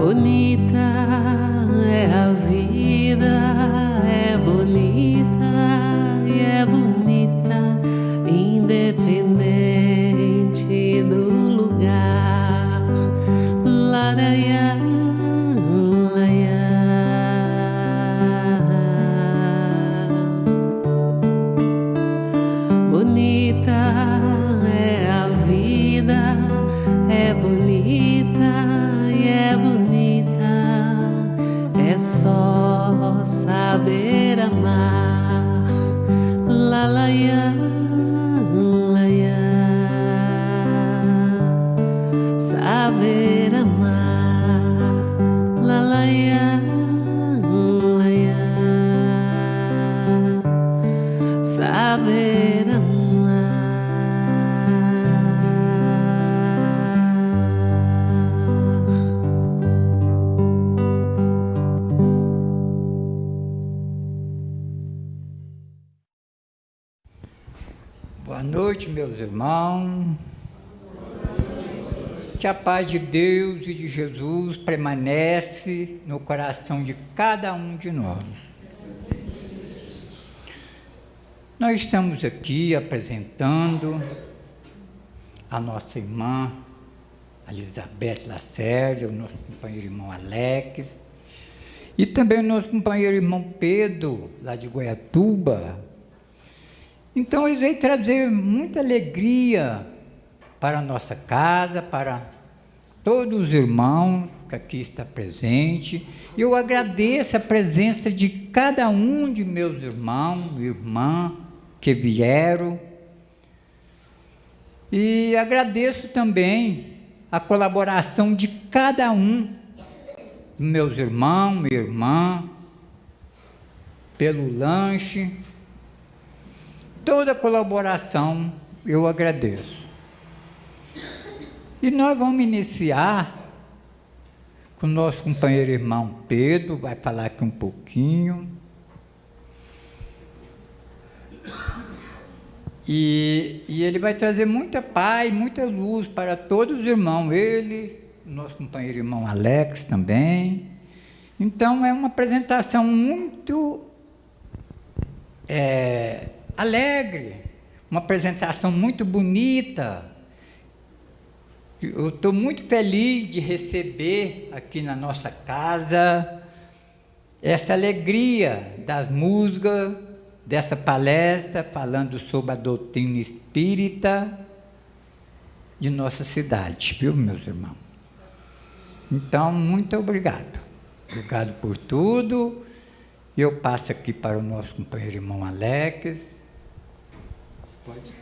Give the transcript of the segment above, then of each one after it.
Bonita é a vida, é bonita e é bonita, independente do lugar. Laraiá, laiá. Bonita é a vida, é bonita e é bonita, é só saber amar. Lalaiá, laiá, saber amar. Lalaiá, laiá, saber amar. Boa noite, meus irmãos. Que a paz de Deus e de Jesus permanece no coração de cada um de nós. Nós estamos aqui apresentando a nossa irmã Elizabeth Lacerda, o nosso companheiro irmão Alex, e também o nosso companheiro irmão Pedro, lá de Goiatuba. Então, eles veio trazer muita alegria para a nossa casa, para todos os irmãos que aqui estão presentes. Eu agradeço a presença de cada um de meus irmãos e irmãs que vieram. E agradeço também a colaboração de cada um dos meus irmãos e irmãs, pelo lanche. Toda a colaboração eu agradeço. E nós vamos iniciar com o nosso companheiro irmão Pedro, vai falar aqui um pouquinho. E ele vai trazer muita paz, muita luz para todos os irmãos. Ele, o nosso companheiro irmão Alex também. Então, é uma apresentação muito alegre, uma apresentação muito bonita. Eu estou muito feliz de receber aqui na nossa casa essa alegria das músicas, dessa palestra falando sobre a doutrina espírita de nossa cidade, viu, meus irmãos? Então, muito obrigado. Obrigado por tudo. Eu passo aqui para o nosso companheiro irmão Alex. Pode.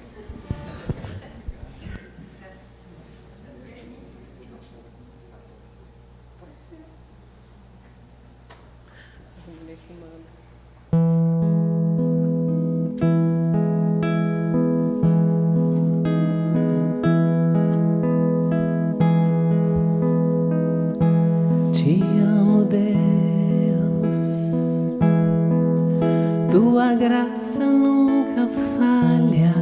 Te amo, Deus, tua graça nunca falha.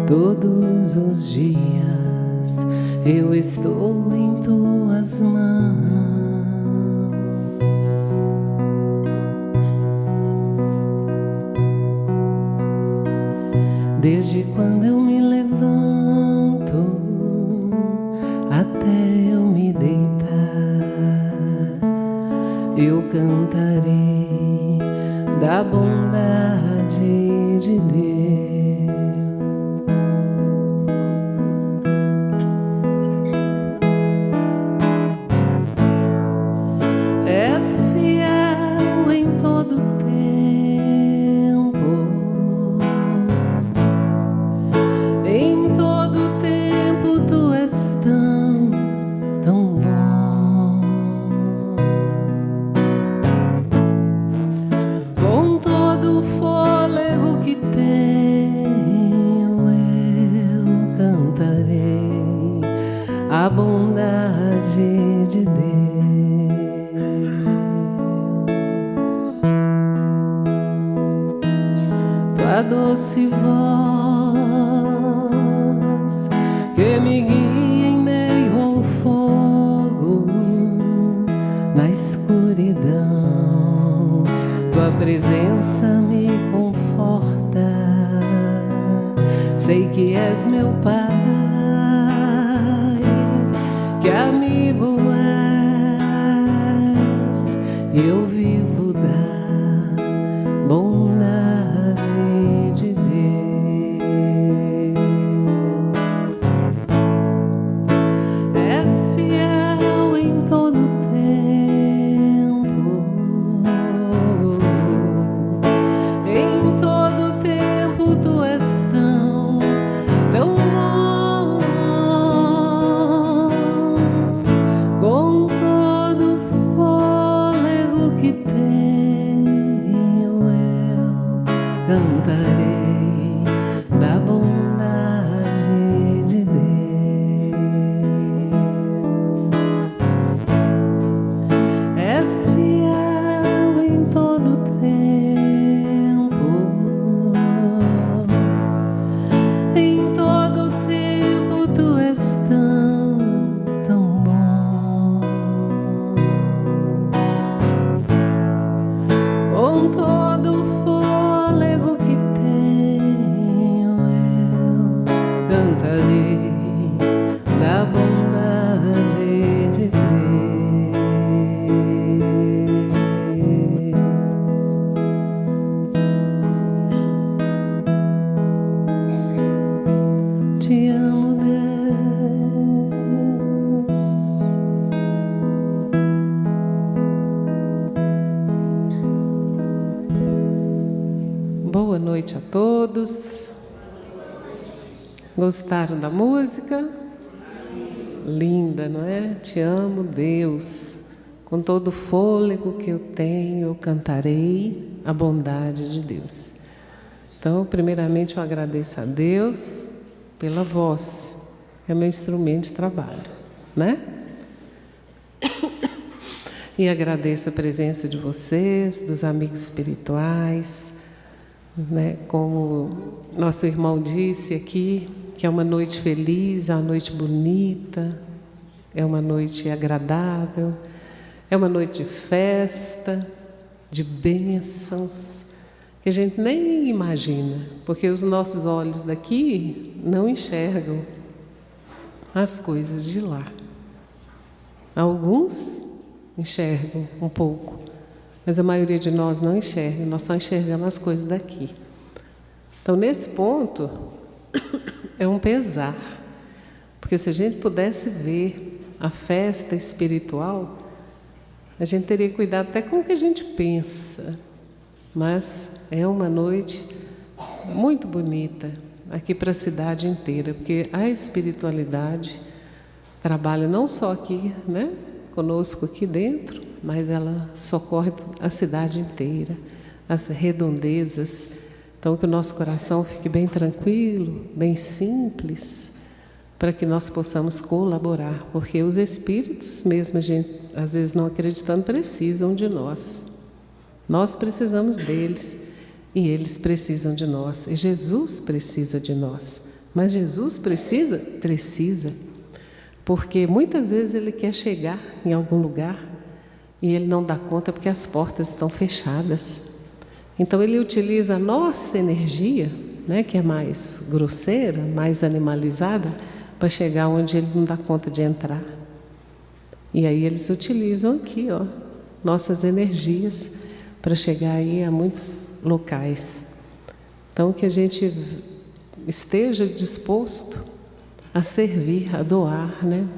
Todos os dias eu estou em tuas mãos. Desde quando eu me levanto até eu me deitar, eu cantarei da bondade de Deus. És fiel em todo tempo, em todo tempo tu és tão, tão bom. Com todo o fôlego que tenho, eu cantarei a bondade de Deus. Tua doce voz que me guia em meio ao fogo, escuridão, tua presença me conforta. Sei que és meu Pai, que amigo és. Eu vivo da bondade de Deus. És fiel em todo tempo, em todo tempo tu és tão bom. Com todo fôlego que tenho, eu cantarei da bondade de Deus. És fiel em todo tempo, em todo tempo tu és tão, tão bom. Com todo fôlego que tenho, eu cantarei da bondade de Deus. Te amo, Deus. Boa noite a todos. Gostaram da música? Linda, não é? Te amo, Deus. Com todo o fôlego que eu tenho, eu cantarei a bondade de Deus. Então, primeiramente, eu agradeço a Deus pela voz, que é meu instrumento de trabalho, né? E agradeço a presença de vocês, dos amigos espirituais, né? Como nosso irmão disse aqui, que é uma noite feliz, é uma noite bonita, é uma noite agradável, é uma noite de festa, de bênçãos, que a gente nem imagina, porque os nossos olhos daqui não enxergam as coisas de lá. Alguns enxergam um pouco, mas a maioria de nós não enxerga, nós só enxergamos as coisas daqui. Então, nesse ponto, é um pesar, porque se a gente pudesse ver a festa espiritual, a gente teria cuidado até com o que a gente pensa, mas é uma noite muito bonita aqui para a cidade inteira, porque a espiritualidade trabalha não só aqui, né, conosco aqui dentro, mas ela socorre a cidade inteira, as redondezas. Então, que o nosso coração fique bem tranquilo, bem simples, para que nós possamos colaborar, porque os espíritos, mesmo a gente às vezes não acreditando, precisam de nós. Nós precisamos deles e eles precisam de nós. E Jesus precisa de nós. Mas Jesus precisa? Precisa. Porque muitas vezes ele quer chegar em algum lugar e ele não dá conta porque as portas estão fechadas. Então ele utiliza a nossa energia, né, que é mais grosseira, mais animalizada, para chegar onde ele não dá conta de entrar. E aí eles utilizam aqui, ó, nossas energias para chegar aí a muitos locais. Então que a gente esteja disposto a servir, a doar, né,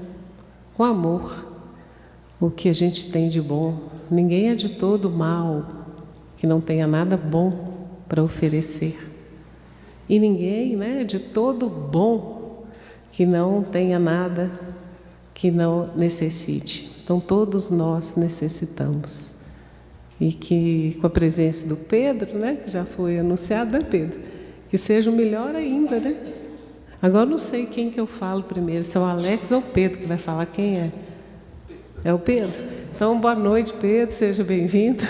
com amor, o que a gente tem de bom. Ninguém é de todo mal que não tenha nada bom para oferecer. E ninguém, né, de todo bom que não tenha nada que não necessite. Então todos nós necessitamos. E que com a presença do Pedro, né, que já foi anunciado, né, Pedro? Que seja o melhor ainda, né? Agora eu não sei quem que eu falo primeiro, se é o Alex ou o Pedro que vai falar. Quem é? É o Pedro? Então, boa noite, Pedro, seja bem-vindo.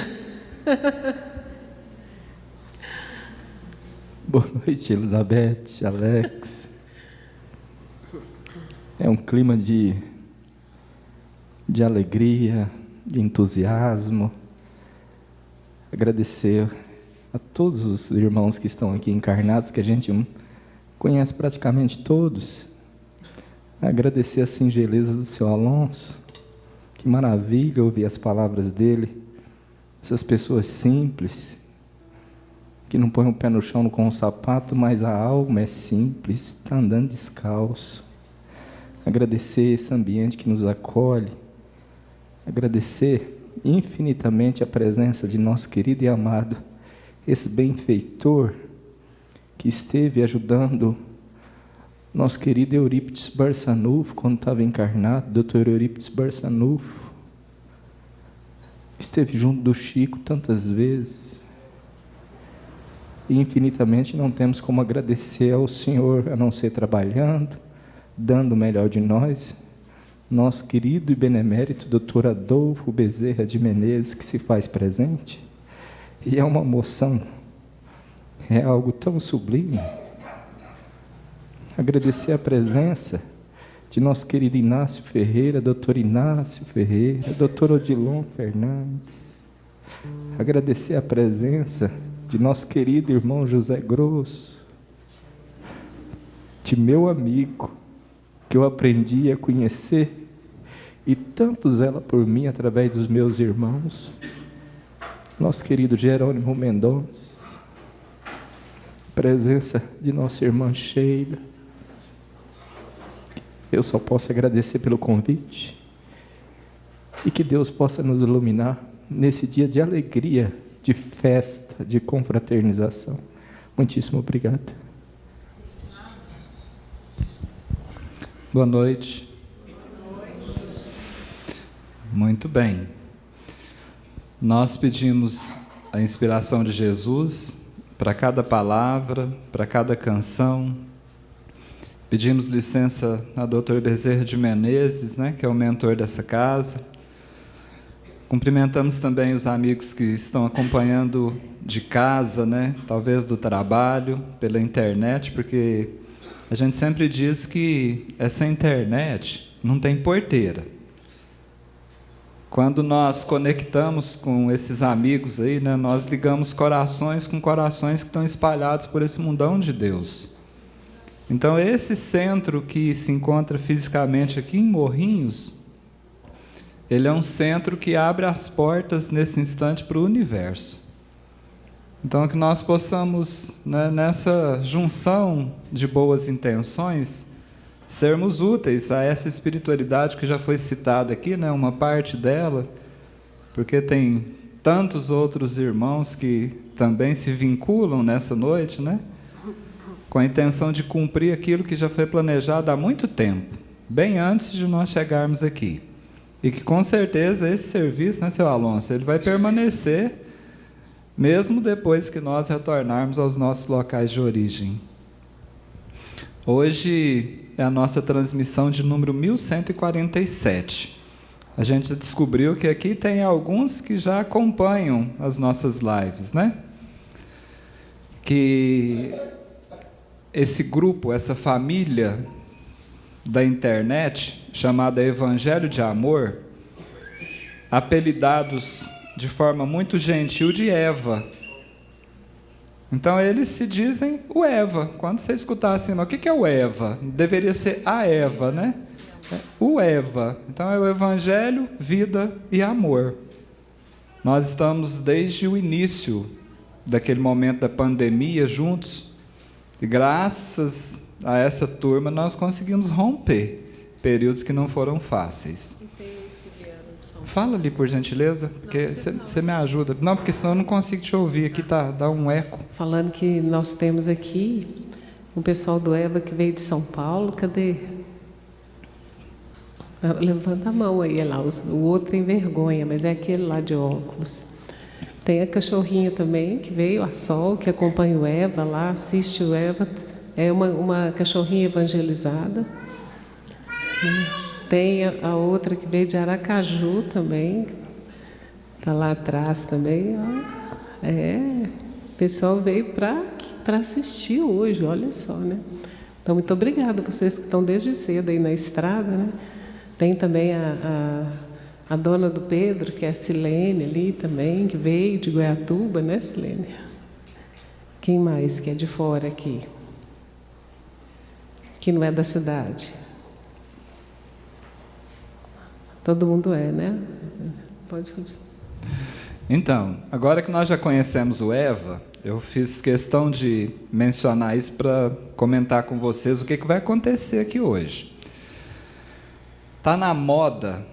Boa noite, Elizabeth, Alex. É um clima de alegria, de entusiasmo. Agradecer a todos os irmãos que estão aqui encarnados, que a gente conhece praticamente todos. Agradecer a singeleza do seu Alonso. Que maravilha ouvir as palavras dele. Essas pessoas simples, que não põem o pé no chão com o sapato, mas a alma é simples, está andando descalço. Agradecer esse ambiente que nos acolhe. Agradecer infinitamente a presença de nosso querido e amado, esse benfeitor que esteve ajudando nosso querido Eurípides Barçanufo, quando estava encarnado, Dr. Eurípides Barçanufo. Esteve junto do Chico tantas vezes. E infinitamente não temos como agradecer ao Senhor, a não ser trabalhando, dando o melhor de nós, nosso querido e benemérito Dr. Adolfo Bezerra de Menezes, que se faz presente. E é uma emoção, é algo tão sublime. Agradecer a presença de nosso querido Inácio Ferreira, Dr. Inácio Ferreira, Dr. Odilon Fernandes. Agradecer a presença de nosso querido irmão José Grosso, de meu amigo, que eu aprendi a conhecer, e tanto zela por mim através dos meus irmãos, nosso querido Jerônimo Mendonça, presença de nossa irmã Sheila. Eu só posso agradecer pelo convite, e que Deus possa nos iluminar nesse dia de alegria, de festa, de confraternização. Muitíssimo obrigado. Boa noite. Muito bem. Nós pedimos a inspiração de Jesus para cada palavra, para cada canção. Pedimos licença a Dr. Bezerra de Menezes, que é o mentor dessa casa. Cumprimentamos também os amigos que estão acompanhando de casa, talvez do trabalho, pela internet, porque a gente sempre diz que essa internet não tem porteira. Quando nós conectamos com esses amigos aí, nós ligamos corações com corações que estão espalhados por esse mundão de Deus. Então, esse centro que se encontra fisicamente aqui em Morrinhos, ele é um centro que abre as portas nesse instante para o universo. Então, que nós possamos, nessa junção de boas intenções, sermos úteis a essa espiritualidade que já foi citada aqui, uma parte dela, porque tem tantos outros irmãos que também se vinculam nessa noite, com a intenção de cumprir aquilo que já foi planejado há muito tempo, bem antes de nós chegarmos aqui. E que, com certeza, esse serviço, seu Alonso, ele vai permanecer mesmo depois que nós retornarmos aos nossos locais de origem. Hoje é a nossa transmissão de número 1147. A gente descobriu que aqui tem alguns que já acompanham as nossas lives, Que esse grupo, essa família da internet, chamada Evangelho de Amor, apelidados de forma muito gentil de Eva. Então, eles se dizem o Eva. Quando você escutar assim, o que é o Eva? Deveria ser a Eva, O Eva. Então, é o Evangelho, vida e amor. Nós estamos desde o início daquele momento da pandemia juntos, e graças a essa turma nós conseguimos romper períodos que não foram fáceis. E tem uns que vieram de São Paulo. Fala ali, por gentileza, porque você me ajuda. Não, porque senão eu não consigo te ouvir, aqui dá um eco. Falando que nós temos aqui um pessoal do EVA que veio de São Paulo, cadê? Levanta a mão aí, lá. O outro tem vergonha, mas é aquele lá de óculos. Tem a cachorrinha também, que veio, a Sol, que acompanha o EVA lá, assiste o EVA. É uma cachorrinha evangelizada. Tem a outra que veio de Aracaju também, está lá atrás também. O pessoal veio para assistir hoje, olha só, Então, muito obrigada a vocês que estão desde cedo aí na estrada, Tem também A dona do Pedro, que é a Silene ali também, que veio de Goiatuba, né, Silene? Quem mais que é de fora aqui? Que não é da cidade? Todo mundo é, né? Pode continuar. Então, agora que nós já conhecemos o Eva, eu fiz questão de mencionar isso para comentar com vocês o que vai acontecer aqui hoje. Está na moda,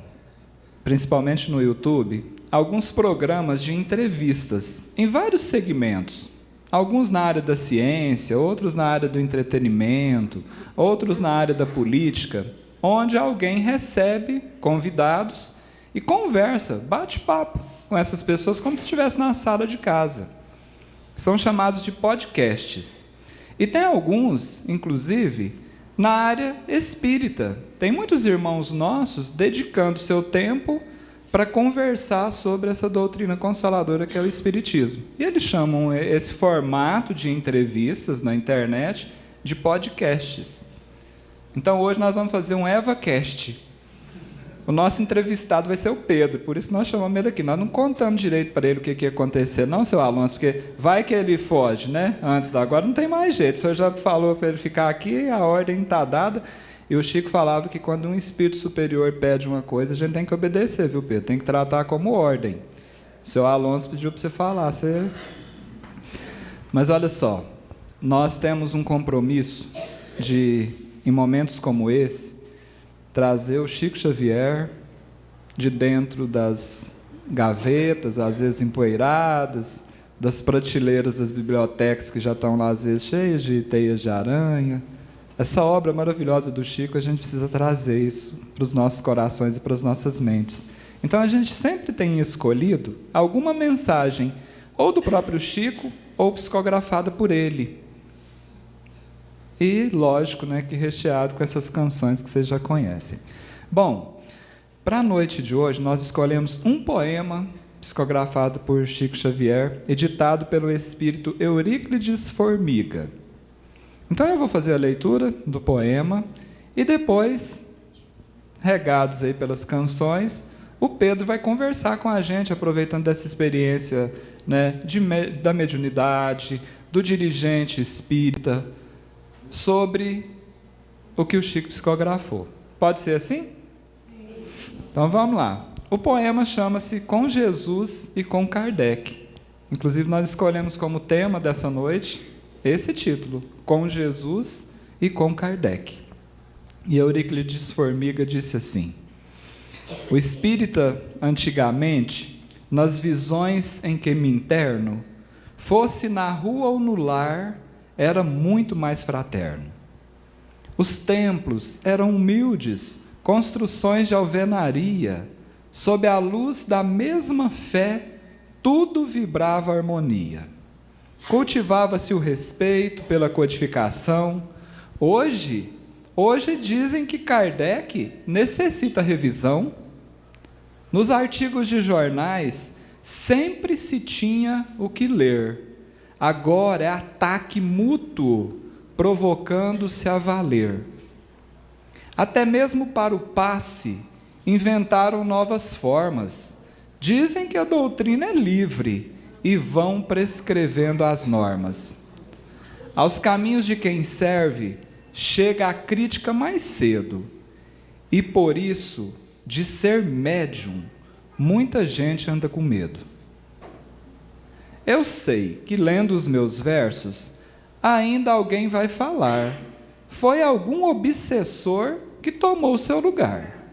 principalmente no YouTube, alguns programas de entrevistas em vários segmentos. Alguns na área da ciência, outros na área do entretenimento, outros na área da política, onde alguém recebe convidados e conversa, bate papo com essas pessoas como se estivesse na sala de casa. São chamados de podcasts. E tem alguns, inclusive, na área espírita. Tem muitos irmãos nossos dedicando seu tempo para conversar sobre essa doutrina consoladora que é o Espiritismo. E eles chamam esse formato de entrevistas na internet de podcasts. Então, hoje nós vamos fazer um EvaCast. O nosso entrevistado vai ser o Pedro, por isso nós chamamos ele aqui. Nós não contamos direito para ele o que ia acontecer, não, seu Alonso, porque vai que ele foge, né? Antes da agora não tem mais jeito. O senhor já falou para ele ficar aqui, a ordem está dada. E o Chico falava que quando um espírito superior pede uma coisa, a gente tem que obedecer, viu, Pedro? Tem que tratar como ordem. O seu Alonso pediu para você falar. Mas olha só, nós temos um compromisso de, em momentos como esse, trazer o Chico Xavier de dentro das gavetas, às vezes empoeiradas, das prateleiras das bibliotecas que já estão lá, às vezes, cheias de teias de aranha. Essa obra maravilhosa do Chico, a gente precisa trazer isso para os nossos corações e para as nossas mentes. Então, a gente sempre tem escolhido alguma mensagem, ou do próprio Chico, ou psicografada por ele. E, lógico, né, que recheado com essas canções que vocês já conhecem. Bom, para a noite de hoje, nós escolhemos um poema psicografado por Chico Xavier, editado pelo espírito Euríclides Formiga. Então, eu vou fazer a leitura do poema e depois, regados aí pelas canções, o Pedro vai conversar com a gente, aproveitando dessa experiência, né, da mediunidade, do dirigente espírita, sobre o que o Chico psicografou. Pode ser assim? Sim. Então, vamos lá. O poema chama-se Com Jesus e com Kardec. Inclusive, nós escolhemos como tema dessa noite esse título, Com Jesus e com Kardec. E Euríclides Formiga disse assim: o espírita, antigamente, nas visões em que me interno, fosse na rua ou no lar, era muito mais fraterno. Os templos eram humildes, construções de alvenaria, sob a luz da mesma fé, tudo vibrava harmonia. Cultivava-se o respeito pela codificação. Hoje dizem que Kardec necessita revisão. Nos artigos de jornais, sempre se tinha o que ler. Agora é ataque mútuo, provocando-se a valer. Até mesmo para o passe, inventaram novas formas. Dizem que a doutrina é livre e vão prescrevendo as normas. Aos caminhos de quem serve, chega a crítica mais cedo. E por isso, de ser médium, muita gente anda com medo. Eu sei que, lendo os meus versos, ainda alguém vai falar: foi algum obsessor que tomou seu lugar.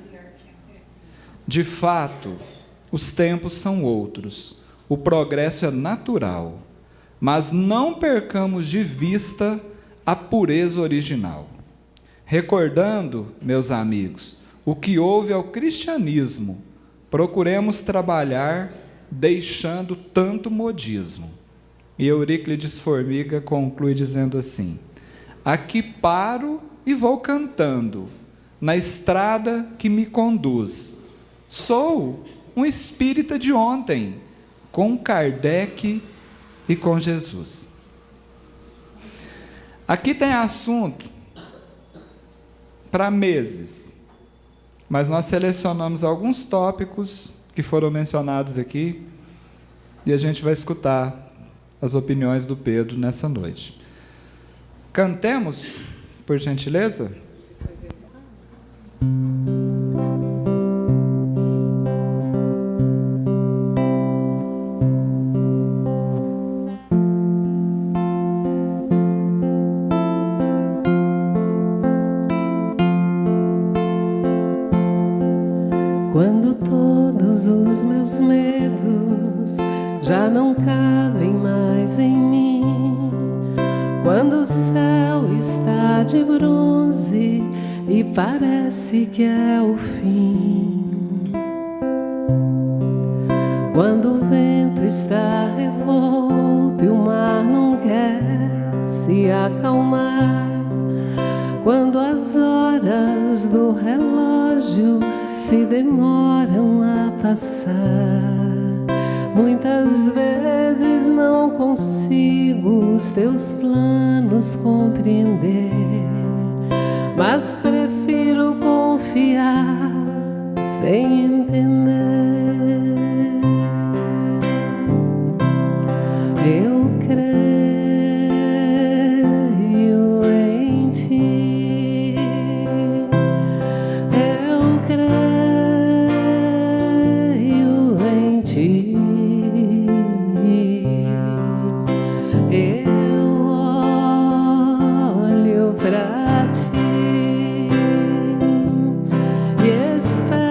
De fato, os tempos são outros, o progresso é natural, mas não percamos de vista a pureza original. Recordando, meus amigos, o que houve ao cristianismo, procuremos trabalhar deixando tanto modismo. E Euríclides Formiga conclui dizendo assim: aqui paro e vou cantando, na estrada que me conduz. Sou um espírita de ontem, com Kardec e com Jesus. Aqui tem assunto para meses. Mas nós selecionamos alguns tópicos que foram mencionados aqui e a gente vai escutar as opiniões do Pedro nessa noite. Cantemos, por gentileza. Quando todos os meus medos já não cabem mais em mim, quando o céu está de bronze e parece que é o fim, quando o vento está revolto e o mar não quer se acalmar, quando as horas do relógio se demoram a passar, muitas vezes não consigo os teus planos compreender, mas prefiro confiar sem entender. Eu creio em ti, eu creio em ti, eu olho pra ti e espero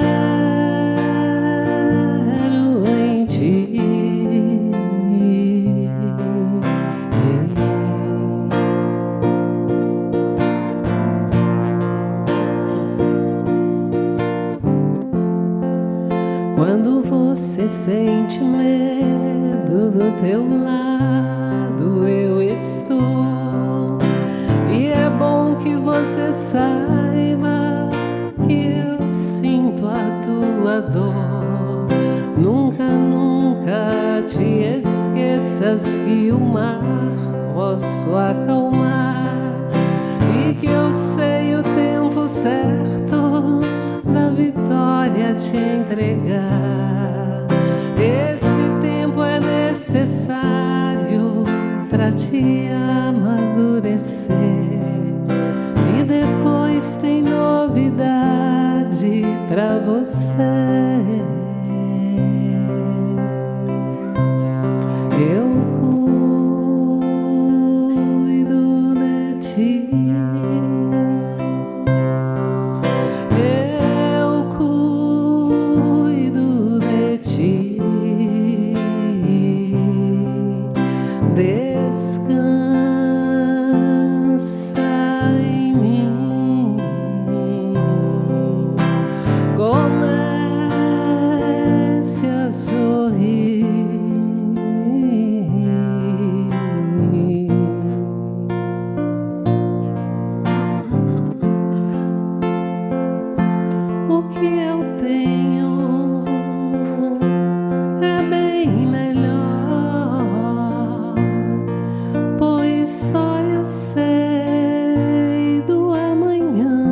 em ti. Quando você sente medo, do teu lado eu estou, e é bom que você saiba que eu sinto a tua dor. Nunca, nunca te esqueças que o mar posso acalmar e que eu sei o tempo certo da vitória te entregar. Esse tempo é necessário pra te amadurecer, e depois tem novidade pra você. Eu cuido de ti, eu cuido de ti. Descansa em mim, comece a sorrir. O que eu tenho é bem melhor, pois só eu sei do amanhã.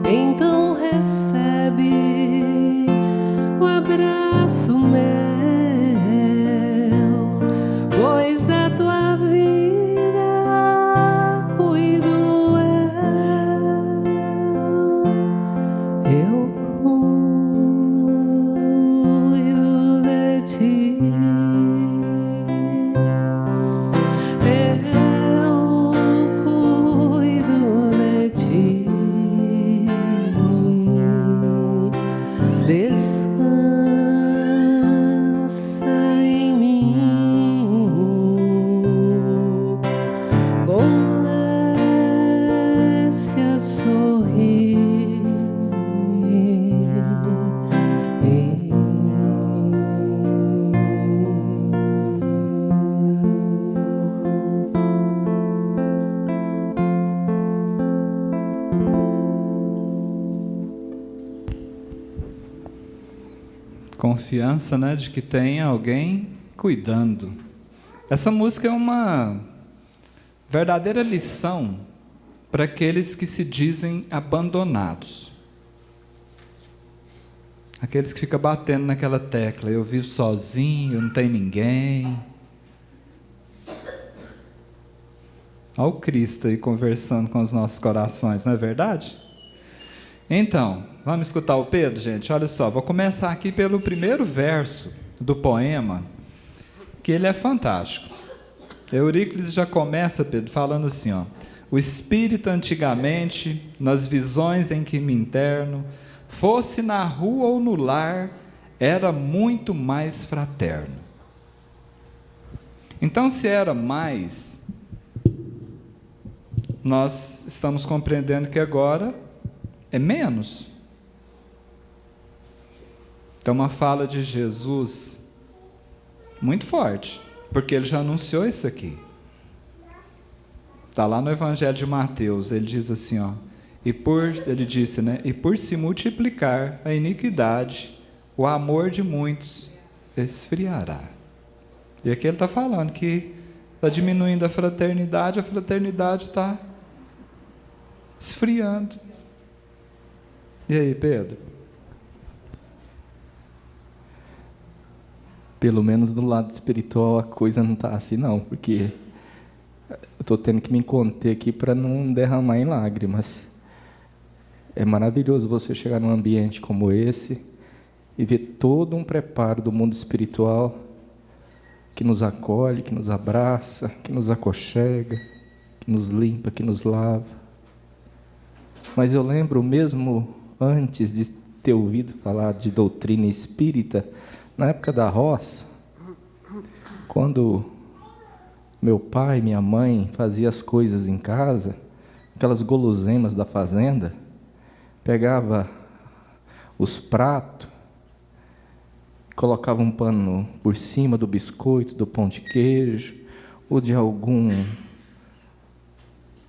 Então recebe o abraço meu, pois da tua vida cuido eu cuido de ti, eu cuido de ti. Descansa em mim, comece a sorrir. Confiança, né, de que tem alguém cuidando. Essa música é uma verdadeira lição para aqueles que se dizem abandonados. Aqueles que ficam batendo naquela tecla, eu vivo sozinho, não tem ninguém. Olha o Cristo aí conversando com os nossos corações, não é verdade? Então, vamos escutar o Pedro, gente? Olha só, vou começar aqui pelo primeiro verso do poema, que ele é fantástico. Euríclides já começa, Pedro, falando assim, ó: o espírito antigamente, nas visões em que me interno, fosse na rua ou no lar, era muito mais fraterno. Então, se era mais, nós estamos compreendendo que agora é menos. Então, uma fala de Jesus muito forte, porque ele já anunciou isso aqui. Está lá no Evangelho de Mateus, ele diz assim, ó, ele disse, né? E por se multiplicar a iniquidade, o amor de muitos esfriará. E aqui ele está falando que está diminuindo a fraternidade está esfriando. E aí, Pedro? Pelo menos do lado espiritual a coisa não está assim não, porque eu estou tendo que me conter aqui para não derramar em lágrimas. É maravilhoso você chegar num ambiente como esse e ver todo um preparo do mundo espiritual que nos acolhe, que nos abraça, que nos aconchega, que nos limpa, que nos lava. Mas eu lembro, mesmo antes de ter ouvido falar de doutrina espírita, na época da roça, quando meu pai e minha mãe faziam as coisas em casa, aquelas guloseimas da fazenda, pegava os pratos, colocava um pano por cima do biscoito, do pão de queijo, ou de algum,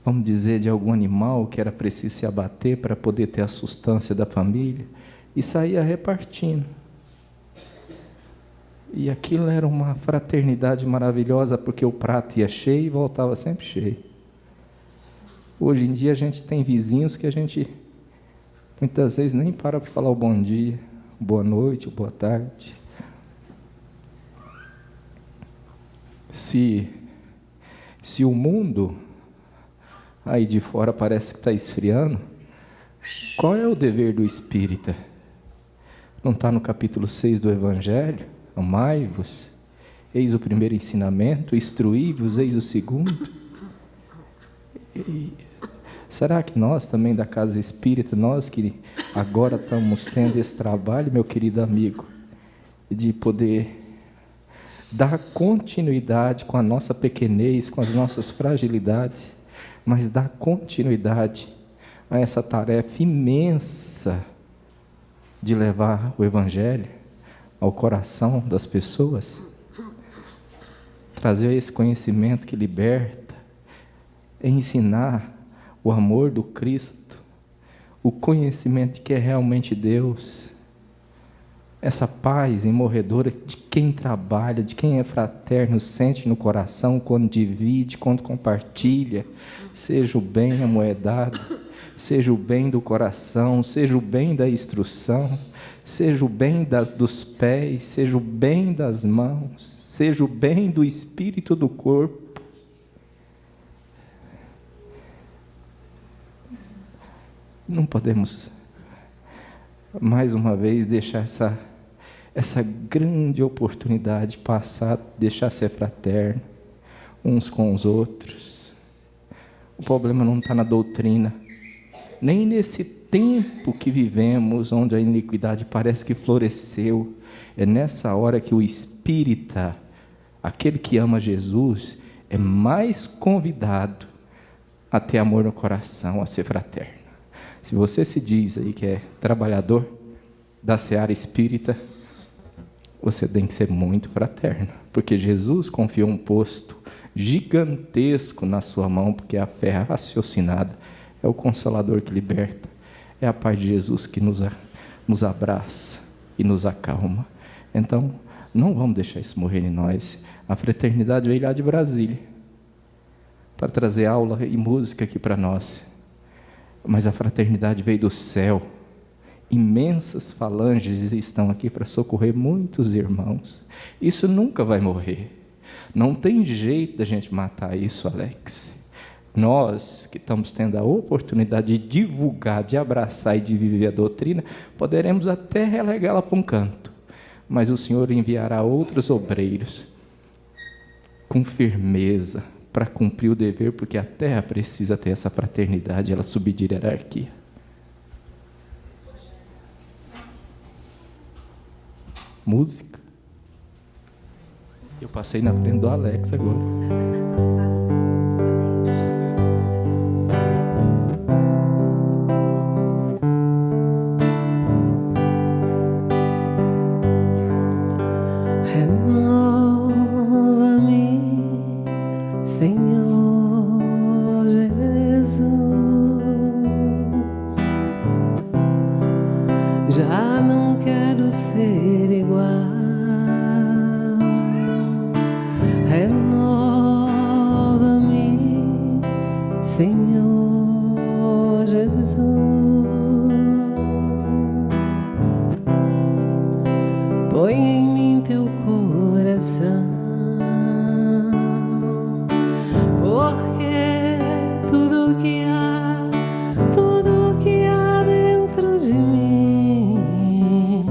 vamos dizer, de algum animal que era preciso se abater para poder ter a sustância da família, e saía repartindo. E aquilo era uma fraternidade maravilhosa, porque o prato ia cheio e voltava sempre cheio. Hoje em dia a gente tem vizinhos que a gente muitas vezes nem para falar o bom dia, boa noite, boa tarde. Se o mundo aí de fora parece que está esfriando, qual é o dever do espírita? Não está no capítulo 6 do Evangelho? Amai-vos, eis o primeiro ensinamento, instruí-vos, eis o segundo. Será que nós também da Casa Espírita, nós que agora estamos tendo esse trabalho, meu querido amigo, de poder dar continuidade com a nossa pequenez, com as nossas fragilidades, mas dar continuidade a essa tarefa imensa de levar o Evangelho ao coração das pessoas, trazer esse conhecimento que liberta, ensinar o amor do Cristo, o conhecimento de que é realmente Deus, essa paz imorredora de quem trabalha, de quem é fraterno, sente no coração quando divide, quando compartilha, seja o bem amoedado, seja o bem do coração, seja o bem da instrução, seja o bem dos pés, seja o bem das mãos, seja o bem do espírito do corpo. Não podemos, mais uma vez, deixar essa grande oportunidade passar, deixar ser fraterno, uns com os outros. O problema não está na doutrina, nem nesse tempo que vivemos, onde a iniquidade parece que floresceu. É nessa hora que o espírita, aquele que ama Jesus, é mais convidado a ter amor no coração, a ser fraterno. Se você se diz aí que é trabalhador da seara espírita, você tem que ser muito fraterno, porque Jesus confiou um posto gigantesco na sua mão, porque a fé raciocinada é o Consolador que liberta, é a paz de Jesus que nos abraça e nos acalma. Então, não vamos deixar isso morrer em nós. A fraternidade veio lá de Brasília para trazer aula e música aqui para nós. mas a fraternidade veio do céu. Imensas falanges estão aqui para socorrer muitos irmãos. Isso nunca vai morrer. Não tem jeito da gente matar isso, Alex. Nós, que estamos tendo a oportunidade de divulgar, de abraçar e de viver a doutrina, poderemos até relegá-la para um canto. Mas o Senhor enviará outros obreiros com firmeza para cumprir o dever, porque a terra precisa ter essa fraternidade, ela subir de hierarquia. Música. Eu passei na frente do Alex agora. Senhor Jesus, já não quero ser igual. Renova-me, Senhor Jesus. Põe em mim teu coração, porque tudo que há dentro de mim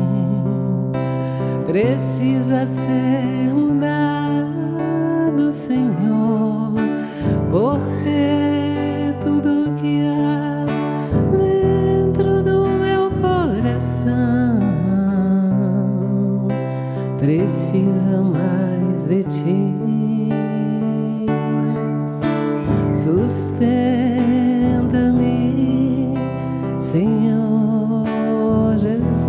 precisa ser mudado, Senhor, porque tudo que há dentro do meu coração precisa mais de ti. Sustenta-me, Senhor Jesus.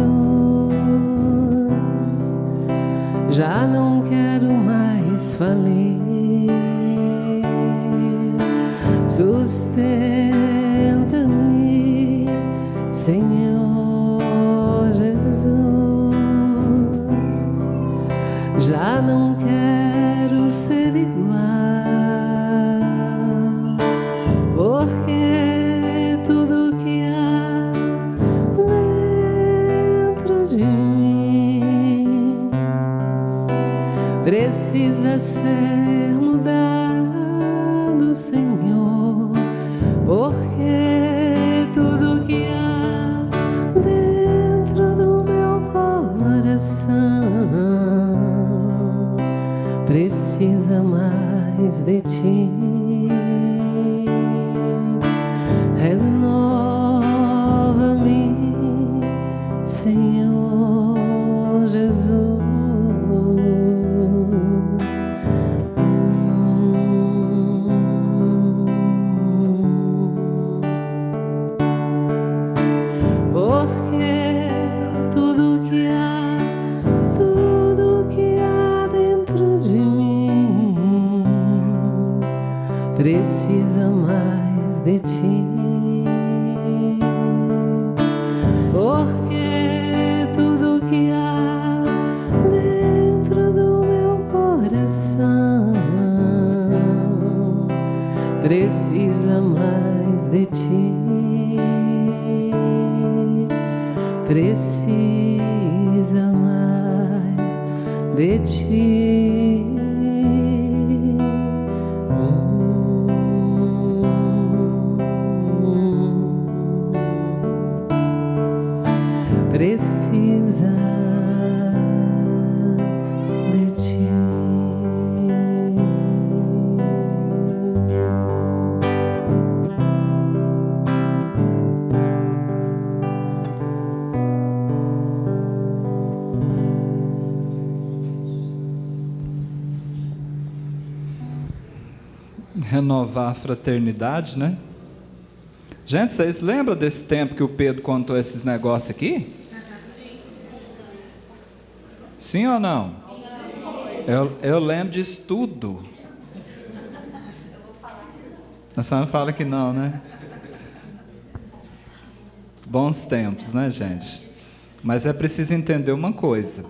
Já não quero mais falir. Sustenta-me, Senhor Jesus. Já não quero ser igual. Porque tudo que há dentro de mim precisa ser mudado, Senhor. Porque tudo que há dentro do meu coração precisa mais de ti. Renova-me, Senhor Jesus. Porque tudo que há dentro de mim precisa mais de ti. Porque tudo que há dentro do meu coração precisa mais de ti. Precisa mais de ti. Precisa de ti. Renovar a fraternidade, né? Gente, vocês lembram desse tempo que o Pedro contou esses negócios aqui? Sim ou não? Eu lembro disso tudo. A senhora fala que não, né? Bons tempos, né, gente? Mas é preciso entender uma coisa.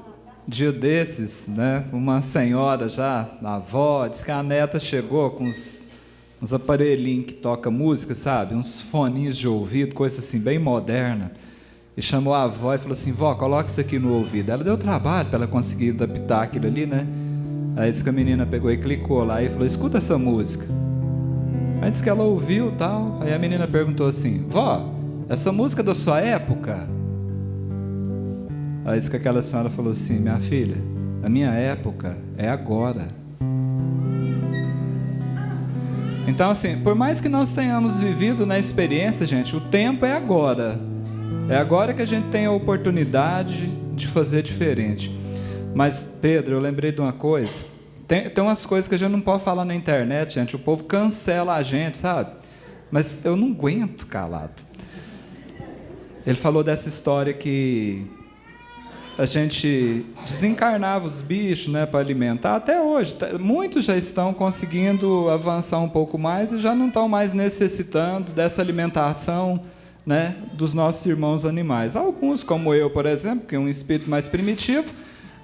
Dia desses, né, uma senhora já, a avó, disse que a neta chegou com uns uns aparelhinhos que toca música, sabe? Uns foninhos de ouvido, coisa assim, bem moderna. E chamou a avó e falou assim: vó, coloca isso aqui no ouvido. Ela deu trabalho para ela conseguir adaptar aquilo ali, né? Aí disse que a menina pegou e clicou lá e falou: escuta essa música. Aí disse que ela ouviu e tal. Aí a menina perguntou assim: vó, essa música é da sua época? Aí disse que aquela senhora falou assim: minha filha, a minha época é agora. Então, assim, por mais que nós tenhamos vivido na experiência, gente, o tempo é agora. É agora que a gente tem a oportunidade de fazer diferente. Mas, Pedro, eu lembrei de uma coisa. Tem umas coisas que a gente não pode falar na internet, gente. O povo cancela a gente, sabe? Mas eu não aguento calado. Ele falou dessa história que a gente desencarnava os bichos, né, para alimentar. Até hoje, muitos já estão conseguindo avançar um pouco mais e já não estão mais necessitando dessa alimentação, né, dos nossos irmãos animais. Alguns, como eu, por exemplo, que é um espírito mais primitivo,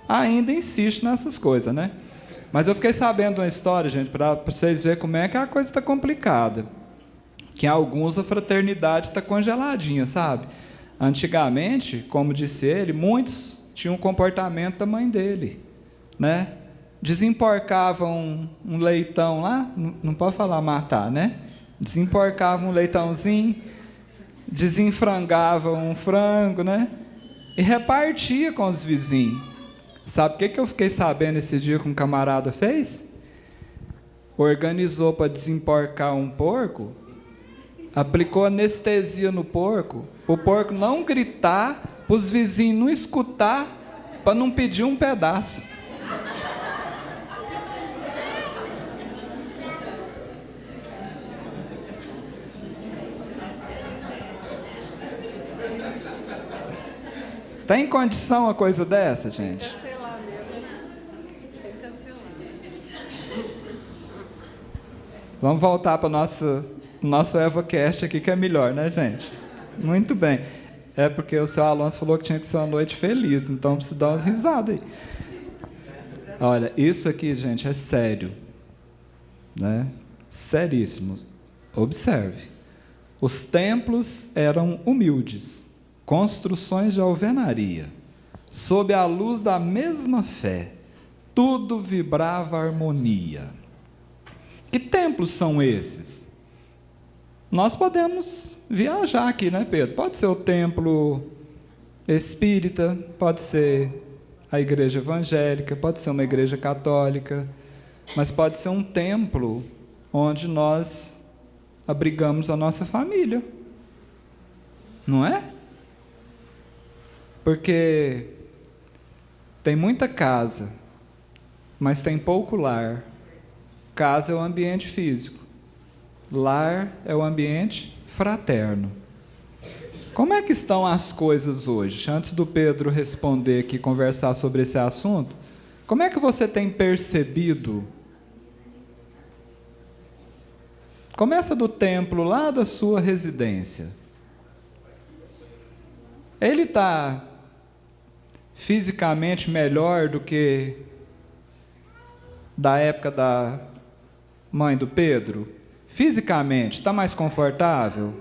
ainda insiste nessas coisas, né? Mas eu fiquei sabendo uma história, gente, para vocês verem como é que a coisa está complicada. Que em alguns a fraternidade está congeladinha, sabe? Antigamente, como disse ele, muitos tinham um comportamento da mãe dele, né? Desemporcavam um leitão lá, não pode falar matar, né? Desemporcavam um leitãozinho, desenfrangavam um frango, né? E repartia com os vizinhos. Sabe o que eu fiquei sabendo esse dia que um camarada fez? Organizou para desemporcar um porco, aplicou anestesia no porco, o porco não gritar, para os vizinhos não escutar, para não pedir um pedaço. Tem condição uma coisa dessa, gente? Tem que cancelar mesmo. Tem que cancelar. Vamos voltar para o nosso EvaCast aqui, que é melhor, né, gente? Muito bem. É porque o seu Alonso falou que tinha que ser uma noite feliz, então precisa dar umas risadas aí. Olha, isso aqui, gente, é sério, né? Seríssimo. Observe. Os templos eram humildes, construções de alvenaria, sob a luz da mesma fé, tudo vibrava harmonia. Que templos são esses? Nós podemos viajar aqui, né, Pedro? Pode ser o templo espírita, pode ser a igreja evangélica, pode ser uma igreja católica, mas pode ser um templo onde nós abrigamos a nossa família. Não é? Porque tem muita casa, mas tem pouco lar. Casa é o ambiente físico. Lar é o ambiente fraterno. Como é que estão as coisas hoje? Antes do Pedro responder aqui, conversar sobre esse assunto, como é que você tem percebido? Começa do templo lá da sua residência. Ele está fisicamente melhor do que da época da mãe do Pedro? Fisicamente, está mais confortável?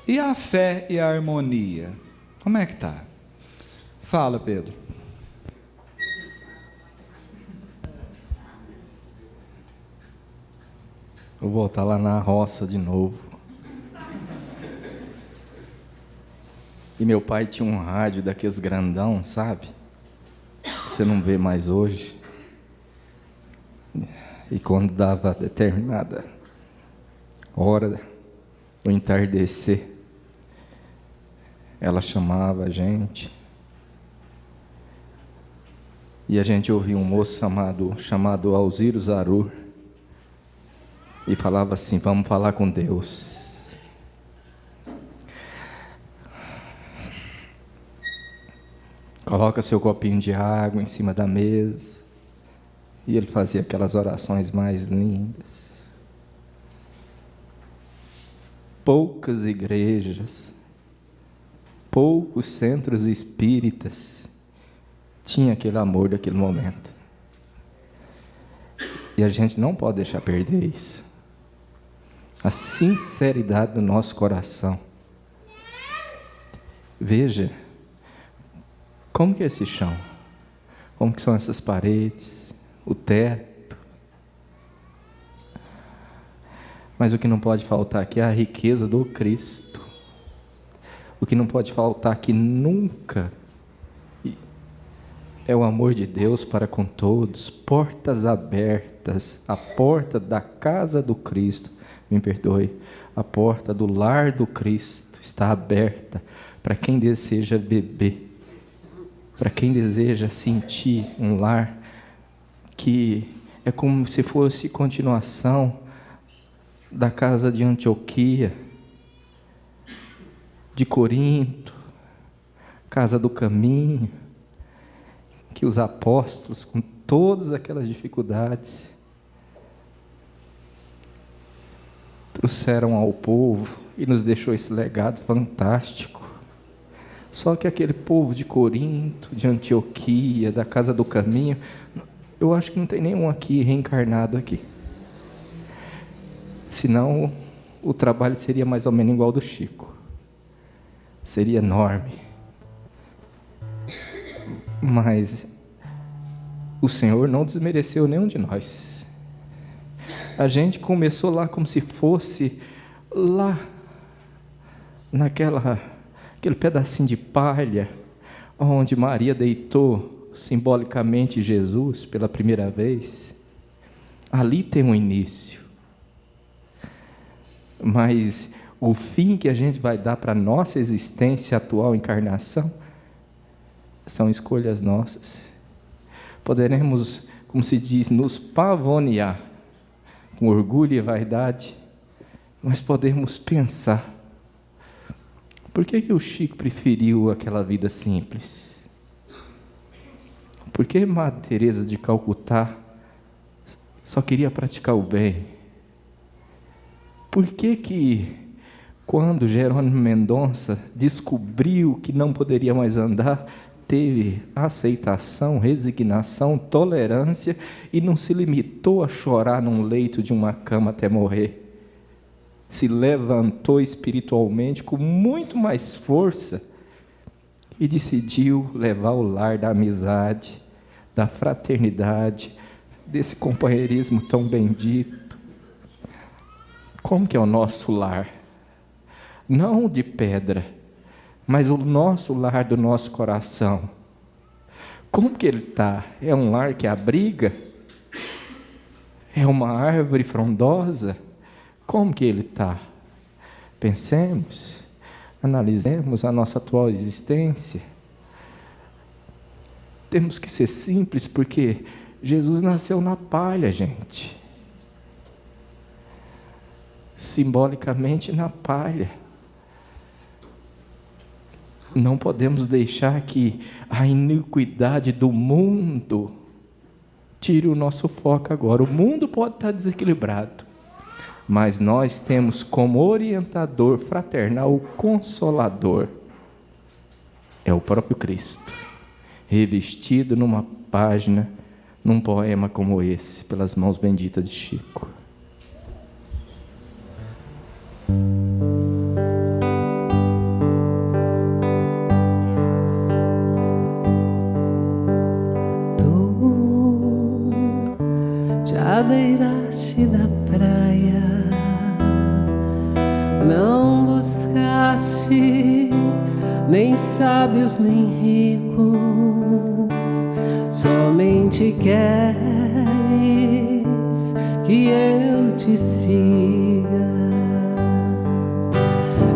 E a fé e a harmonia? Como é que está? Fala, Pedro. Vou voltar lá na roça de novo. E meu pai tinha um rádio daqueles grandão, sabe? Você não vê mais hoje. E quando dava determinada hora, o entardecer, ela chamava a gente. E a gente ouvia um moço chamado Alziro Zarur. E falava assim: vamos falar com Deus. Coloca seu copinho de água em cima da mesa. E ele fazia aquelas orações mais lindas. Poucas igrejas, poucos centros espíritas tinha aquele amor daquele momento. E a gente não pode deixar perder isso. A sinceridade do nosso coração. Veja, como que é esse chão? Como que são essas paredes? O teto? Mas o que não pode faltar aqui é a riqueza do Cristo. O que não pode faltar aqui nunca é o amor de Deus para com todos, portas abertas, a porta da casa do Cristo, me perdoe, a porta do lar do Cristo está aberta para quem deseja beber, para quem deseja sentir um lar que é como se fosse continuação da casa de Antioquia, de Corinto, casa do caminho, que os apóstolos, com todas aquelas dificuldades, trouxeram ao povo e nos deixou esse legado fantástico. Só que aquele povo de Corinto, de Antioquia, da casa do caminho, eu acho que não tem nenhum aqui reencarnado aqui. Senão o trabalho seria mais ou menos igual ao do Chico. Seria enorme. Mas o Senhor não desmereceu nenhum de nós. A gente começou lá como se fosse lá, aquele pedacinho de palha, onde Maria deitou simbolicamente Jesus pela primeira vez. Ali tem um início. Mas o fim que a gente vai dar para a nossa existência atual, encarnação, são escolhas nossas. Poderemos, como se diz, nos pavonear com orgulho e vaidade, mas podemos pensar: por que o Chico preferiu aquela vida simples? Por que Madre Teresa de Calcutá só queria praticar o bem? Por que quando Jerônimo Mendonça descobriu que não poderia mais andar, teve aceitação, resignação, tolerância e não se limitou a chorar num leito de uma cama até morrer? Se levantou espiritualmente com muito mais força e decidiu levar o lar da amizade, da fraternidade, desse companheirismo tão bendito. Como que é o nosso lar? Não de pedra, mas o nosso lar do nosso coração. Como que ele está? É um lar que abriga? É uma árvore frondosa? Como que ele está? Pensemos, analisemos a nossa atual existência. Temos que ser simples, porque Jesus nasceu na palha, gente. Simbolicamente na palha. Não podemos deixar que a iniquidade do mundo tire o nosso foco agora. O mundo pode estar desequilibrado, mas nós temos como orientador fraternal o Consolador. É o próprio Cristo, revestido numa página, num poema como esse, pelas mãos benditas de Chico. Beiraste da praia, não buscaste nem sábios nem ricos, somente queres que eu te siga.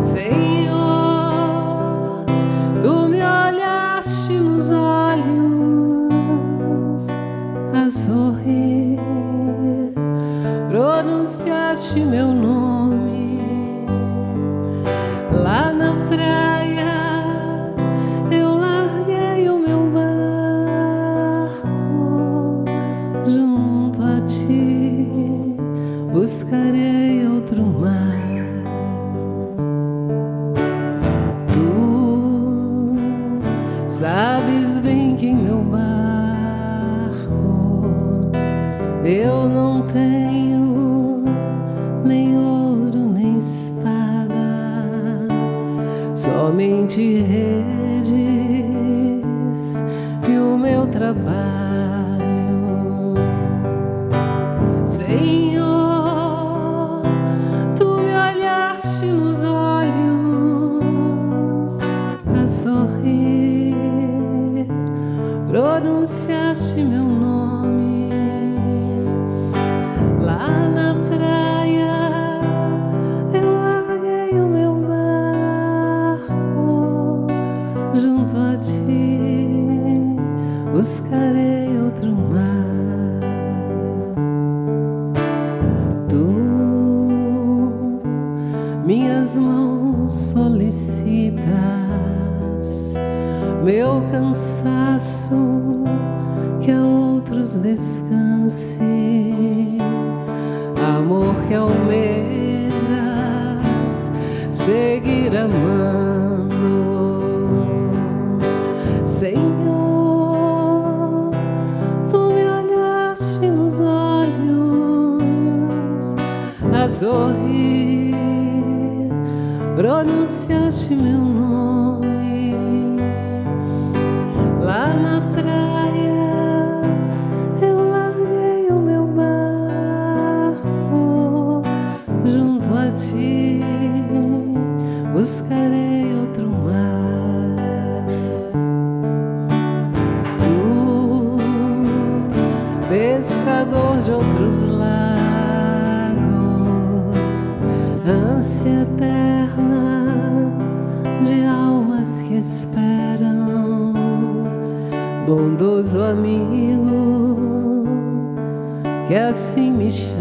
Senhor, tu me olhaste nos olhos a sorrir, pronunciaste meu nome lá na praia. Eu larguei o meu barco junto a ti, buscarei outro mar. Tu Sabes bem que em meu barco eu não tenho nem ouro nem espada, somente redes e o meu trabalho. Senhor, tu me olhaste nos olhos a sorrir, pronunciaste meu nome lá na praia. Eu larguei o meu barco junto a ti, buscarei outro mar. Minhas mãos solicitas, meu cansaço que a outros descanse, amor que almejas seguir amando. Senhor, tu me olhaste nos olhos a sorrir, pronunciaste meu nome lá na praia. Eu larguei o meu barco junto a ti, buscarei outro mar. Tu, pescador de outros lagos, ânsia eterna de almas que esperam, bondoso amigo que assim me chamas.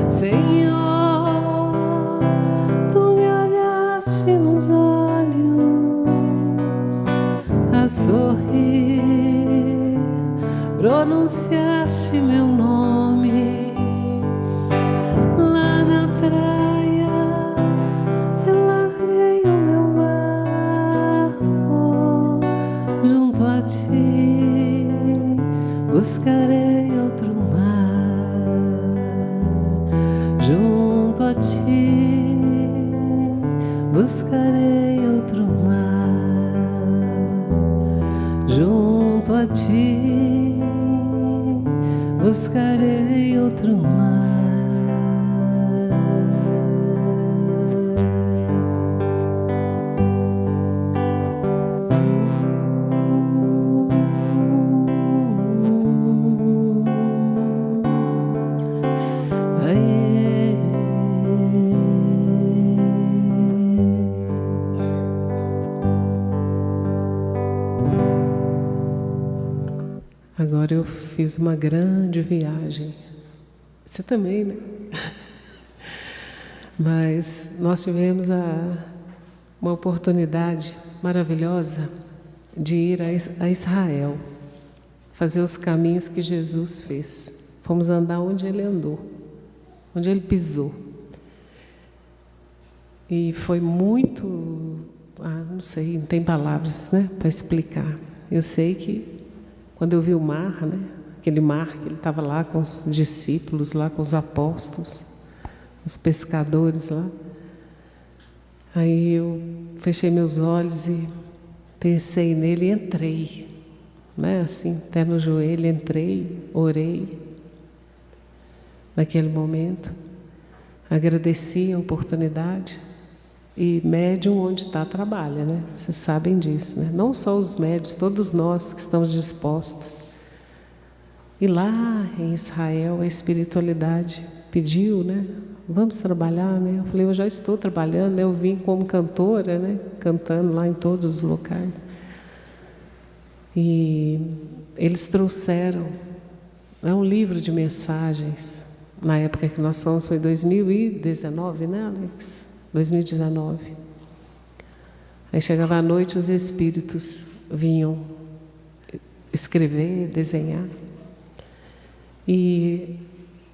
Senhor, tu me olhaste nos olhos a sorrir, pronunciaste meu nome lá na praia. Eu larguei o meu barco junto a ti, buscarei outro mar. Junto a ti, buscarei outro mar. Junto a ti, buscarei outro mar. Agora eu fiz uma grande viagem. Você também, né? Mas nós tivemos uma oportunidade maravilhosa de ir a Israel, fazer os caminhos que Jesus fez. Fomos andar onde Ele andou, onde Ele pisou. E foi muito... não sei, não tem palavras, né, para explicar. Eu sei que quando eu vi o mar, né, aquele mar que Ele estava lá com os discípulos, lá com os apóstolos, os pescadores lá, aí eu fechei meus olhos e pensei nele e entrei, né, assim, até no joelho, entrei, orei. Naquele momento, agradeci a oportunidade. E médium onde está trabalha, né? Vocês sabem disso, né? Não só os médios, todos nós que estamos dispostos. E lá em Israel a espiritualidade pediu, né? Vamos trabalhar, né? Eu falei, eu já estou trabalhando, né? Eu vim como cantora, né? Cantando lá em todos os locais. E eles trouxeram um livro de mensagens. Na época que nós fomos, foi 2019, né, Alex? 2019. Aí chegava à noite, os espíritos vinham escrever, desenhar. E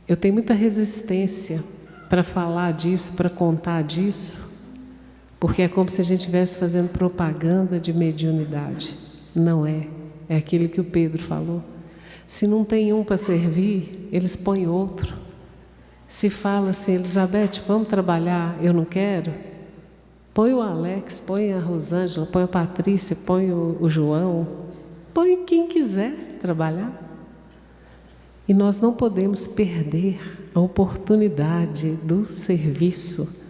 eu tenho muita resistência para falar disso, para contar disso, porque é como se a gente estivesse fazendo propaganda de mediunidade. Não é. É aquilo que o Pedro falou. Se não tem um para servir, eles põem outro. Se fala assim, Elizabeth, vamos trabalhar, eu não quero. Põe o Alex, põe a Rosângela, põe a Patrícia, põe o João. Põe quem quiser trabalhar. E nós não podemos perder a oportunidade do serviço.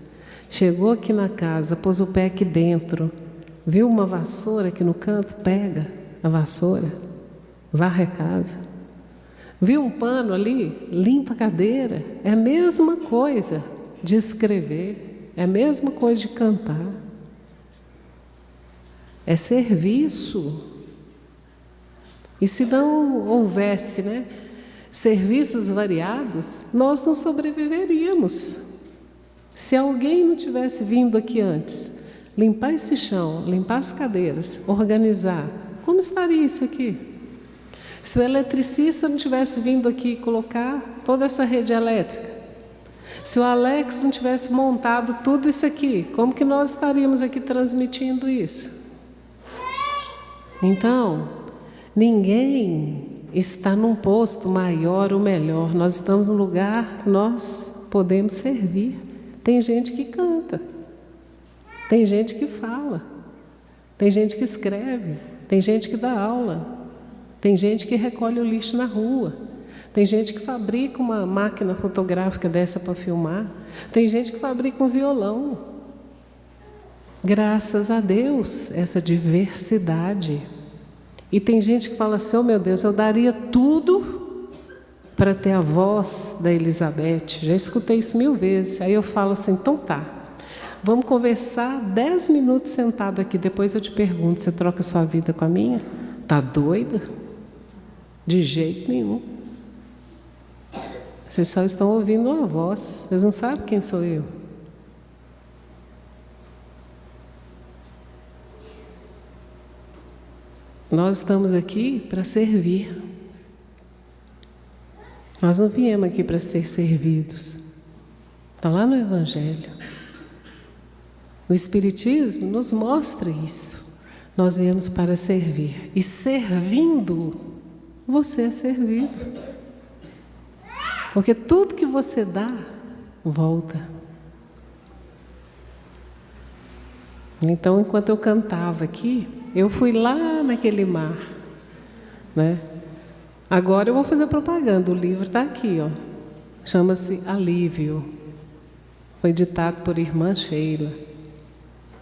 Chegou aqui na casa, pôs o pé aqui dentro, viu uma vassoura aqui no canto, pega a vassoura, varre a casa. Viu um pano ali, limpa a cadeira. É a mesma coisa de escrever, é a mesma coisa de cantar. É serviço. E se não houvesse, né, serviços variados, nós não sobreviveríamos. Se alguém não tivesse vindo aqui antes, limpar esse chão, limpar as cadeiras, organizar, como estaria isso aqui? Se o eletricista não tivesse vindo aqui colocar toda essa rede elétrica, se o Alex não tivesse montado tudo isso aqui, como que nós estaríamos aqui transmitindo isso? Então, ninguém está num posto maior ou melhor, nós estamos num lugar que nós podemos servir. Tem gente que canta, tem gente que fala, tem gente que escreve, tem gente que dá aula, tem gente que recolhe o lixo na rua, tem gente que fabrica uma máquina fotográfica dessa para filmar, tem gente que fabrica um violão. Graças a Deus, essa diversidade. E tem gente que fala assim, oh meu Deus, eu daria tudo para ter a voz da Elizabeth. Já escutei isso 1000 vezes. Aí eu falo assim, então tá, vamos conversar 10 minutos sentado aqui, depois eu te pergunto, você troca sua vida com a minha? Tá doida? De jeito nenhum. Vocês só estão ouvindo uma voz, vocês não sabem quem sou eu. Nós estamos aqui para servir. Nós não viemos aqui para ser servidos. Está lá no Evangelho. O Espiritismo nos mostra isso. Nós viemos para servir. E servindo, você é servido. Porque tudo que você dá, volta. Então, enquanto eu cantava aqui, eu fui lá naquele mar, né? Agora eu vou fazer propaganda, o livro está aqui, ó. Chama-se Alívio. Foi ditado por irmã Sheila.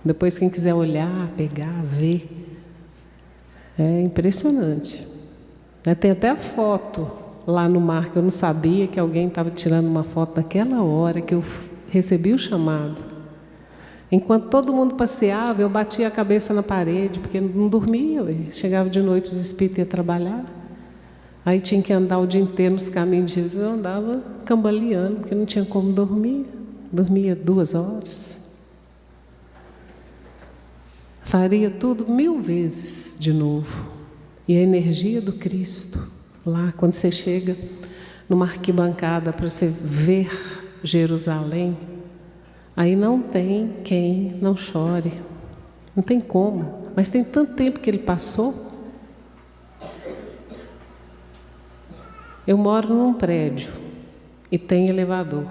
Depois quem quiser olhar, pegar, ver. É impressionante. Tem até a foto lá no mar, que eu não sabia que alguém estava tirando uma foto naquela hora que eu recebi o chamado. Enquanto todo mundo passeava, eu batia a cabeça na parede, porque não dormia. Chegava de noite, os espíritos iam trabalhar. Aí tinha que andar o dia inteiro nos caminhos de Jesus. Eu andava cambaleando, porque não tinha como dormir. Dormia 2 horas. Faria tudo 1000 vezes de novo. E a energia do Cristo, lá, quando você chega numa arquibancada para você ver Jerusalém, aí não tem quem não chore. Não tem como. Mas tem tanto tempo que ele passou. Eu moro num prédio e tem elevador.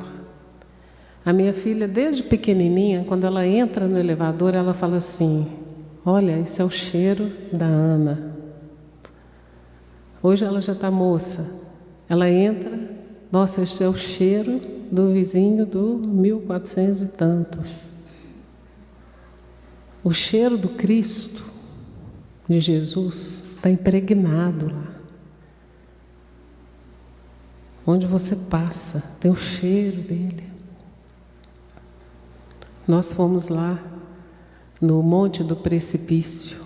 A minha filha, desde pequenininha, quando ela entra no elevador, ela fala assim, olha, esse é o cheiro da Ana. Hoje ela já está moça. Ela entra, nossa, esse é o cheiro do vizinho do 1400 e tanto. O cheiro do Cristo, de Jesus, está impregnado lá. Onde você passa, tem o cheiro dele. Nós fomos lá no Monte do Precipício,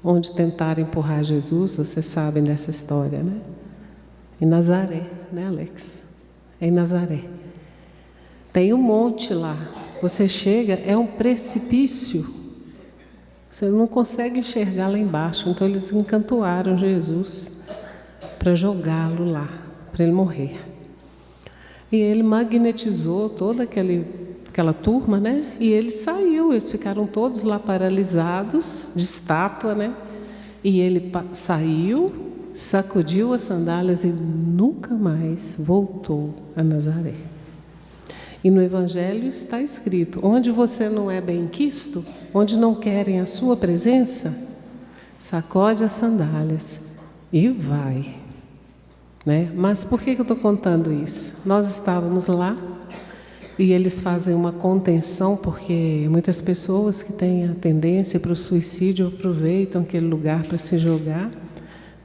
onde tentaram empurrar Jesus, vocês sabem dessa história, né? Em Nazaré, né, Alex? É em Nazaré. Tem um monte lá. Você chega, é um precipício. Você não consegue enxergar lá embaixo. Então eles encantoaram Jesus para jogá-lo lá, para ele morrer. E ele magnetizou todo aquele aquela turma, né? E ele saiu, eles ficaram todos lá paralisados, de estátua, né? E ele saiu, sacudiu as sandálias e nunca mais voltou a Nazaré. E no Evangelho está escrito: onde você não é bem-quisto, onde não querem a sua presença, sacode as sandálias e vai. Né? Mas por que eu estou contando isso? Nós estávamos lá e eles fazem uma contenção, porque muitas pessoas que têm a tendência para o suicídio aproveitam aquele lugar para se jogar,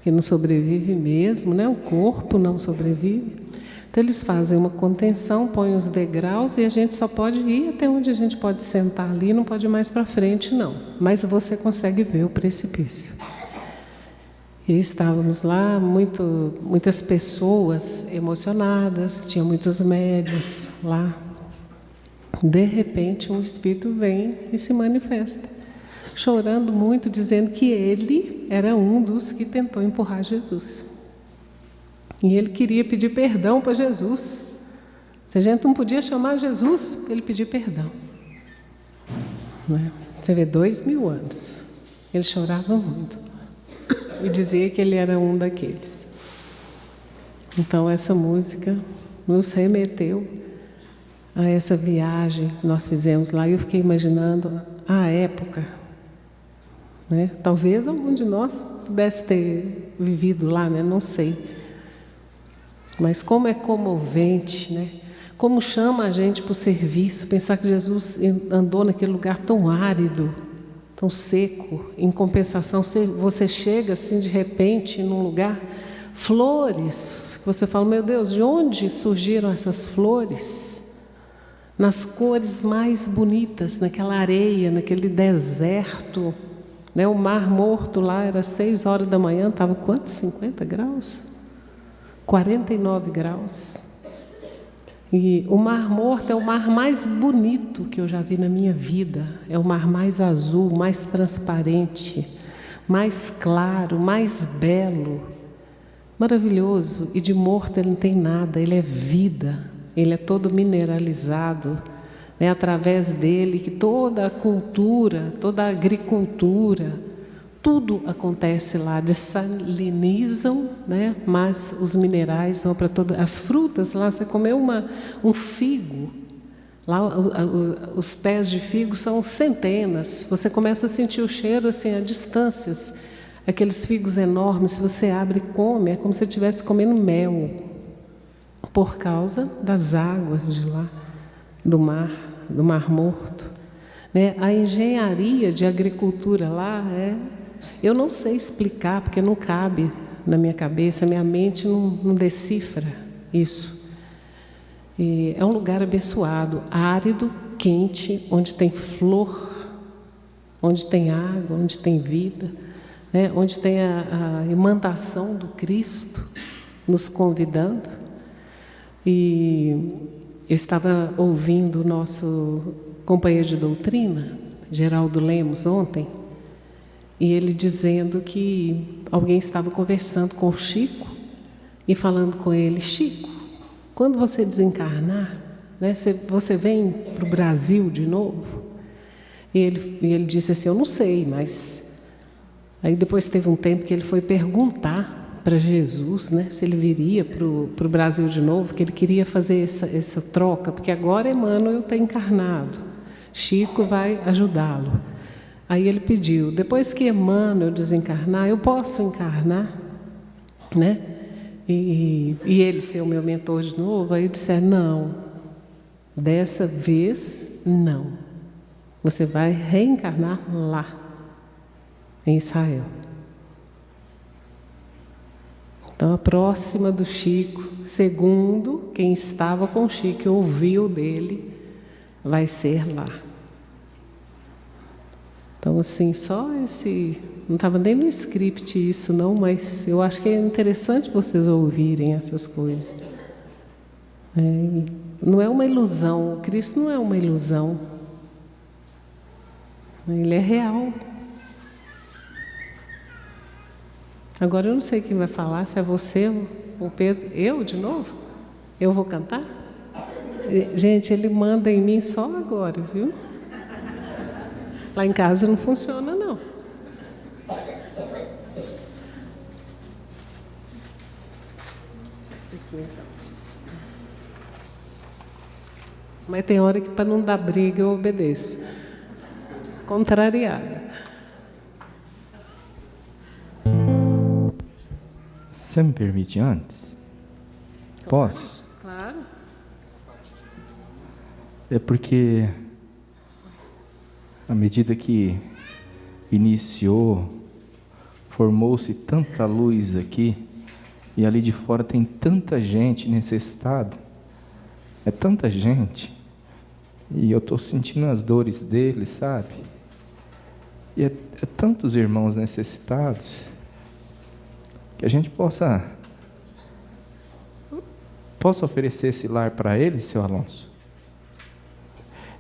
que não sobrevive mesmo, né? O corpo não sobrevive. Então eles fazem uma contenção, põem os degraus e a gente só pode ir até onde a gente pode sentar ali, não pode ir mais para frente não, mas você consegue ver o precipício. E estávamos lá, muitas pessoas emocionadas, tinha muitos médiuns lá. De repente, um espírito vem e se manifesta, chorando muito, dizendo que ele era um dos que tentou empurrar Jesus. E ele queria pedir perdão para Jesus. Se a gente não podia chamar Jesus, ele pedia perdão. Né? Você vê, 2000 anos. Ele chorava muito. E dizia que ele era um daqueles. Então essa música nos remeteu a essa viagem que nós fizemos lá. E eu fiquei imaginando a época, né? Talvez algum de nós pudesse ter vivido lá, né? Não sei. Mas como é comovente, né? Como chama a gente para o serviço, pensar que Jesus andou naquele lugar tão árido, tão seco. Em compensação, você chega assim de repente num lugar, flores, você fala: meu Deus, de onde surgiram essas flores? Nas cores mais bonitas, naquela areia, naquele deserto, né? O Mar Morto lá era 6 horas da manhã, estava quantos? 50 graus? 49 graus. E o Mar Morto é o mar mais bonito que eu já vi na minha vida. É o mar mais azul, mais transparente, mais claro, mais belo, maravilhoso. E de morto ele não tem nada, ele é vida, ele é todo mineralizado. É através dele que toda a cultura, toda a agricultura, tudo acontece lá, dessalinizam, né? Mas os minerais vão para todas as frutas. Lá você comeu um figo, lá os pés de figo são centenas. Você começa a sentir o cheiro assim a distâncias. Aqueles figos enormes, se você abre e come, é como se estivesse comendo mel, por causa das águas de lá, do Mar Morto. Né? A engenharia de agricultura lá eu não sei explicar, porque não cabe na minha cabeça, minha mente não decifra isso. E é um lugar abençoado, árido, quente, onde tem flor, onde tem água, onde tem vida, né? Onde tem a imantação do Cristo nos convidando. E eu estava ouvindo o nosso companheiro de doutrina, Geraldo Lemos, ontem, e ele dizendo que alguém estava conversando com o Chico e falando com ele: Chico, quando você desencarnar, né, você vem para o Brasil de novo? E ele disse assim: eu não sei, mas... Aí depois teve um tempo que ele foi perguntar para Jesus, né, se ele viria para o Brasil de novo, que ele queria fazer essa troca, porque agora Emmanuel está encarnado, Chico vai ajudá-lo. Aí ele pediu: depois que Emmanuel desencarnar, eu posso encarnar, né? E ele ser o meu mentor de novo? Aí eu disse: não, dessa vez não. Você vai reencarnar lá, em Israel. Então, a próxima do Chico, segundo quem estava com o Chico e ouviu dele, vai ser lá. Então, assim, só esse... Não estava nem no script isso, não, mas eu acho que é interessante vocês ouvirem essas coisas. Não é uma ilusão, o Cristo não é uma ilusão. Ele é real. Agora eu não sei quem vai falar, se é você ou o Pedro. Eu, de novo? Eu vou cantar? Gente, ele manda em mim só agora, viu? Lá em casa não funciona, não. Esse aqui, então. Mas tem hora que, para não dar briga, eu obedeço. Contrariada. Você me permite antes? Posso? Claro. É porque, à medida que iniciou, formou-se tanta luz aqui, e ali de fora tem tanta gente necessitada, é tanta gente, e eu estou sentindo as dores deles, sabe? E é tantos irmãos necessitados, que a gente possa oferecer esse lar para eles, seu Alonso.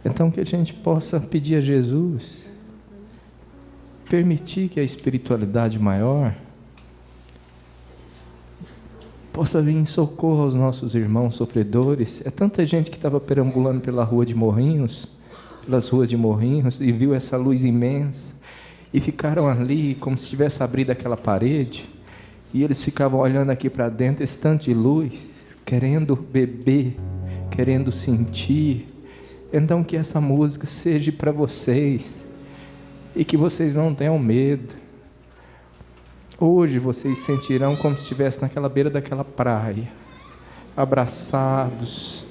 Então que a gente possa pedir a Jesus, permitir que a espiritualidade maior possa vir em socorro aos nossos irmãos sofredores. É tanta gente que estava perambulando pela rua de Morrinhos, pelas ruas de Morrinhos, e viu essa luz imensa, e ficaram ali como se tivesse abrido aquela parede, e eles ficavam olhando aqui para dentro, esse tanto de luz, querendo beber, querendo sentir. Então que essa música seja para vocês, e que vocês não tenham medo. Hoje vocês sentirão como se estivessem naquela beira daquela praia, abraçados,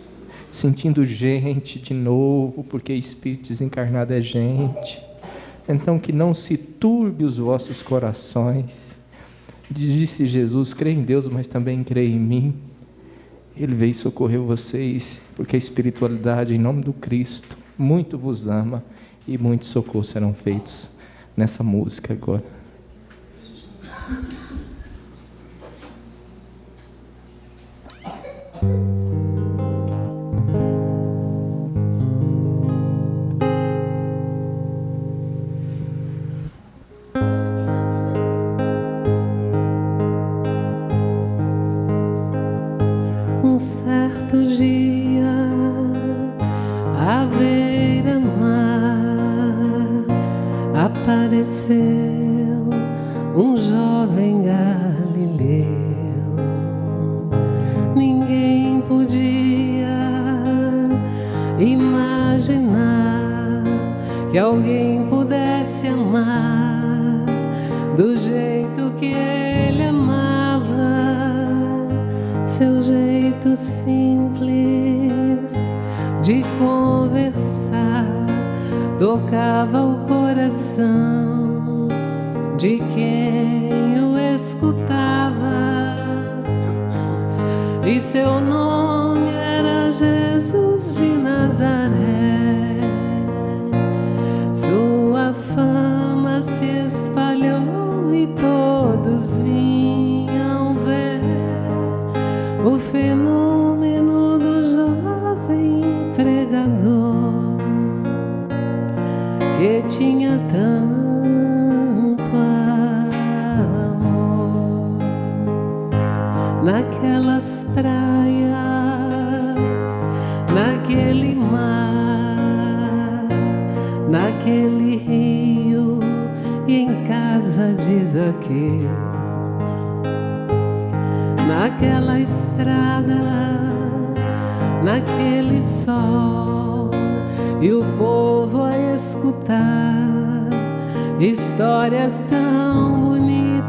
sentindo gente de novo, porque espírito desencarnado é gente. Então que não se turbe os vossos corações. Disse Jesus: creia em Deus, mas também creia em mim. Ele veio socorrer vocês, porque a espiritualidade, em nome do Cristo, muito vos ama, e muitos socorros serão feitos nessa música agora. Um certo dia, à beira-mar, apareceu um jovem galileu. Ninguém podia imaginar que alguém pudesse amar do jeito que ele amava. Seu jeito simples de conversar tocava o coração de quem o escutava. E seu nome era Jesus de Nazaré. Sua fama se espalhou e todos vinham ver o fenômeno do jovem pregador, que tinha tanto amor. Naquelas praias, naquele mar, naquele rio e em casa de Zaqueu, naquela estrada, naquele sol, e o povo a escutar histórias tão bonitas.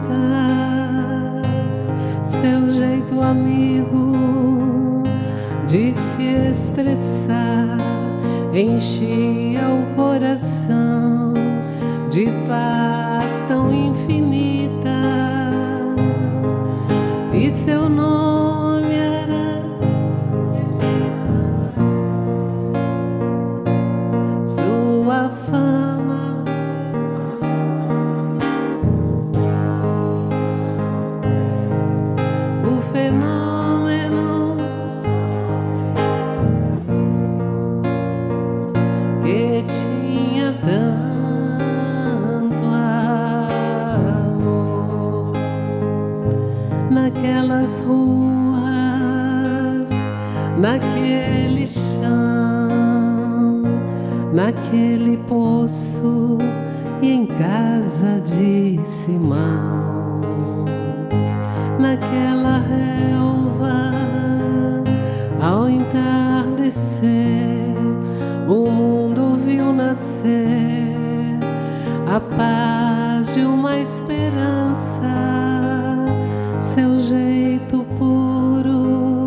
Seu jeito amigo de se expressar enchia o coração de paz tão infinita. E seu nome era sua fama, o fenômeno que tinha tanto amor. Naquelas ruas, naquele chão, naquele poço e em casa de Simão, naquela relva, ao entardecer, o mundo viu nascer a paz de uma esperança, seu jeito puro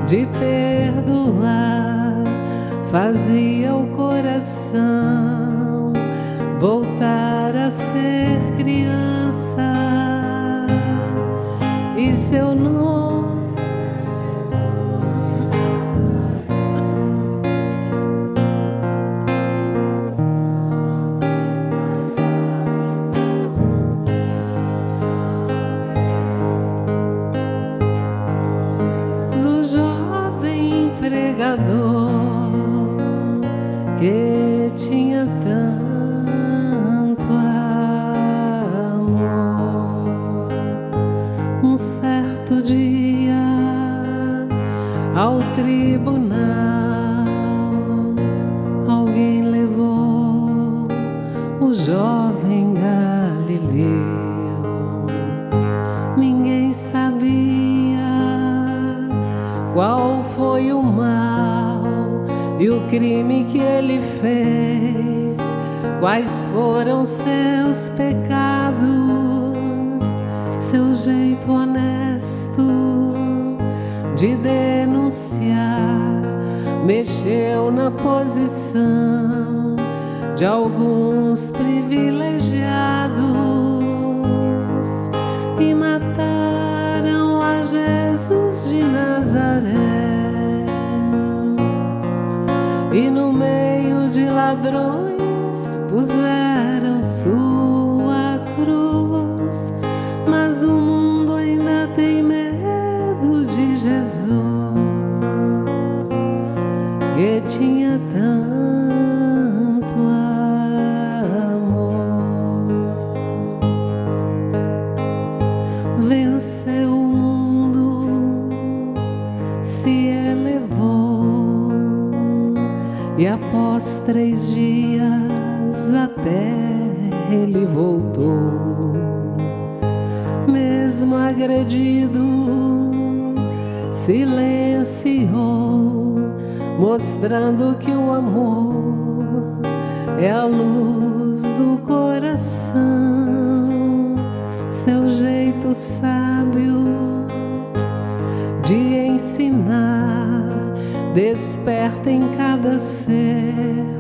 de perdoar fazia o coração voltar a ser criança, e seu nome do jovem pregador que tinha tanto amor. Um certo dia, ao tribunal, alguém levou o jovem Galileu. Ninguém sabia qual foi o mal e o crime que ele fez, quais foram seus pecados. Seu jeito honesto de denunciar mexeu na posição de alguns privilegiados e mataram a Jesus de Nazaré. E no meio de ladrões puseram sua cruz, mas o mundo ainda tem medo de Jesus, que tinha tanto amor. Venceu o mundo, se elevou, e após 3 dias a terra ele voltou. Mesmo agredido, silenciou, mostrando que o amor é a luz do coração. Seu jeito sábio de ensinar desperta em cada ser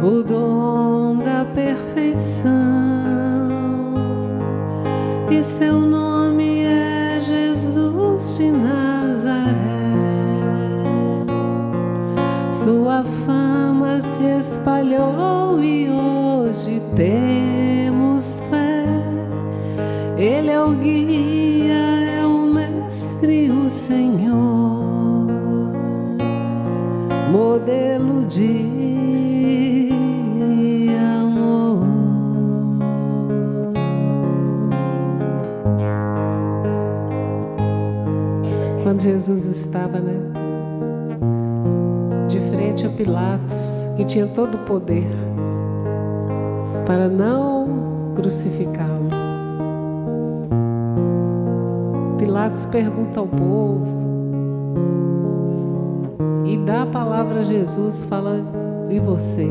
o dom da perfeição. E seu nome é Jesus de Nazaré. Sua fama se espalhou e hoje temos fé. Ele é o guia, é o mestre, o Senhor, modelo de amor. Quando Jesus estava, de frente a Pilatos, que tinha todo o poder para não crucificá-lo, Pilatos pergunta ao povo e dá a palavra a Jesus, fala: e você?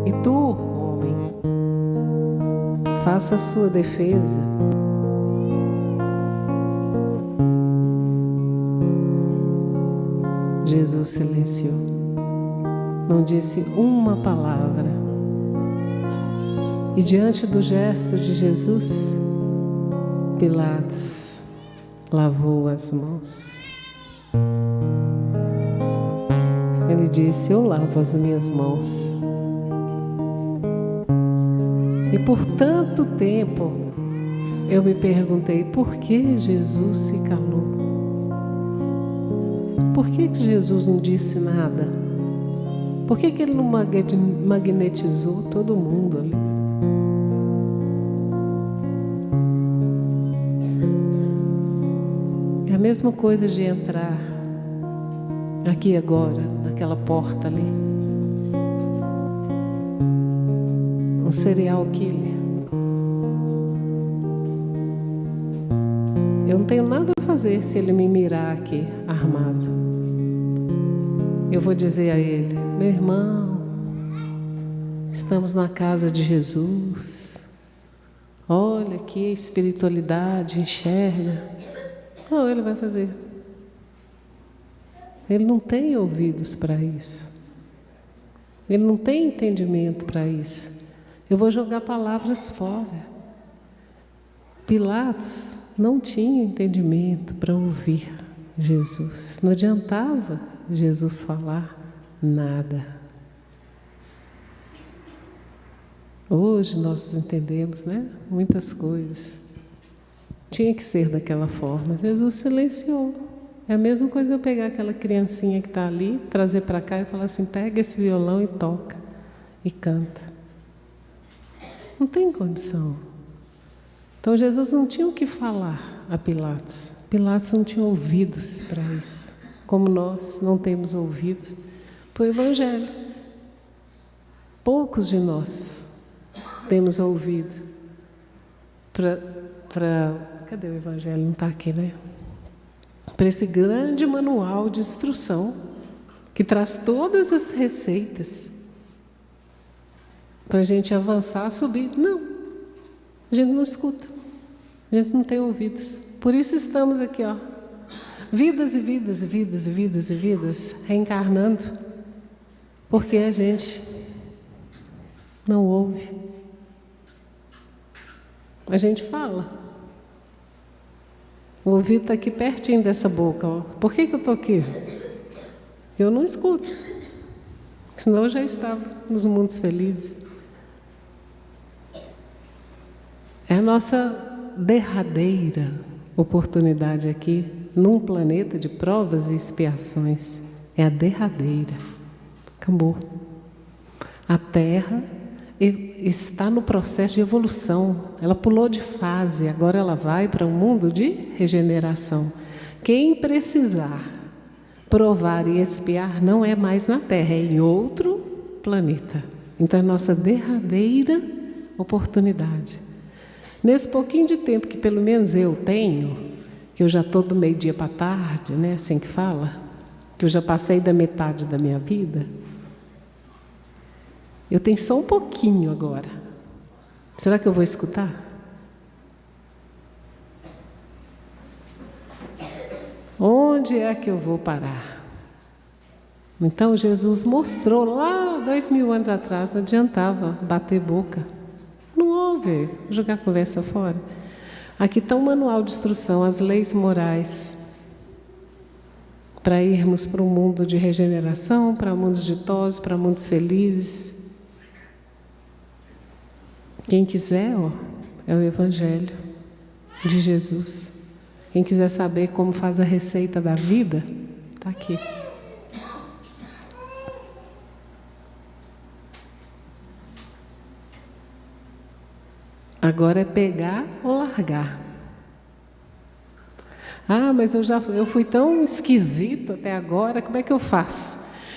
E tu, homem? Faça a sua defesa. Jesus silenciou, não disse uma palavra. E diante do gesto de Jesus, Pilatos lavou as mãos. Ele disse: eu lavo as minhas mãos. E por tanto tempo eu me perguntei por que Jesus se calou. Por que Jesus não disse nada? Por que ele não magnetizou todo mundo ali? É a mesma coisa de entrar aqui agora, naquela porta ali. Um serial killer. Eu não tenho nada a fazer se ele me mirar aqui, armado. Eu vou dizer a ele: meu irmão, estamos na casa de Jesus. Olha aqui a espiritualidade, enxerga. Não, ele vai fazer. Ele não tem ouvidos para isso. Ele não tem entendimento para isso. Eu vou jogar palavras fora. Pilatos não tinha entendimento para ouvir Jesus. Não adiantava Jesus falar nada. Hoje nós entendemos, né? Muitas coisas. Tinha que ser daquela forma. Jesus silenciou. É a mesma coisa eu pegar aquela criancinha que está ali, trazer para cá e falar assim: pega esse violão e toca, e canta. Não tem condição. Então Jesus não tinha o que falar a Pilatos. Pilatos não tinha ouvidos para isso, como nós não temos ouvidos para o Evangelho. Poucos de nós temos ouvido para... Cadê o Evangelho? Não está aqui, né? Para esse grande manual de instrução que traz todas as receitas para a gente avançar, subir. Não, a gente não escuta, a gente não tem ouvidos. Por isso estamos aqui, ó, vidas e vidas e vidas e vidas e vidas, reencarnando, porque a gente não ouve. A gente fala. O ouvido está aqui pertinho dessa boca. Ó. Por que eu estou aqui? Eu não escuto. Senão eu já estava nos mundos felizes. É a nossa derradeira oportunidade aqui, num planeta de provas e expiações. É a derradeira. Acabou. A Terra está no processo de evolução. Ela pulou de fase, agora ela vai para um mundo de regeneração. Quem precisar provar e expiar não é mais na Terra, é em outro planeta. Então é a nossa derradeira oportunidade. Nesse pouquinho de tempo que pelo menos eu tenho, que eu já estou do meio-dia para tarde, né, assim que fala, que eu já passei da metade da minha vida, eu tenho só um pouquinho agora. Será que eu vou escutar? Onde é que eu vou parar? Então Jesus mostrou lá 2000 anos atrás, não adiantava bater boca. Não houve, jogar conversa fora. Aqui está um manual de instrução, as leis morais, para irmos para um mundo de regeneração, para mundos ditosos, para mundos felizes. Quem quiser, ó, é o Evangelho de Jesus. Quem quiser saber como faz a receita da vida, está aqui. Agora é pegar ou largar. Ah, mas eu fui tão esquisito até agora, como é que eu faço?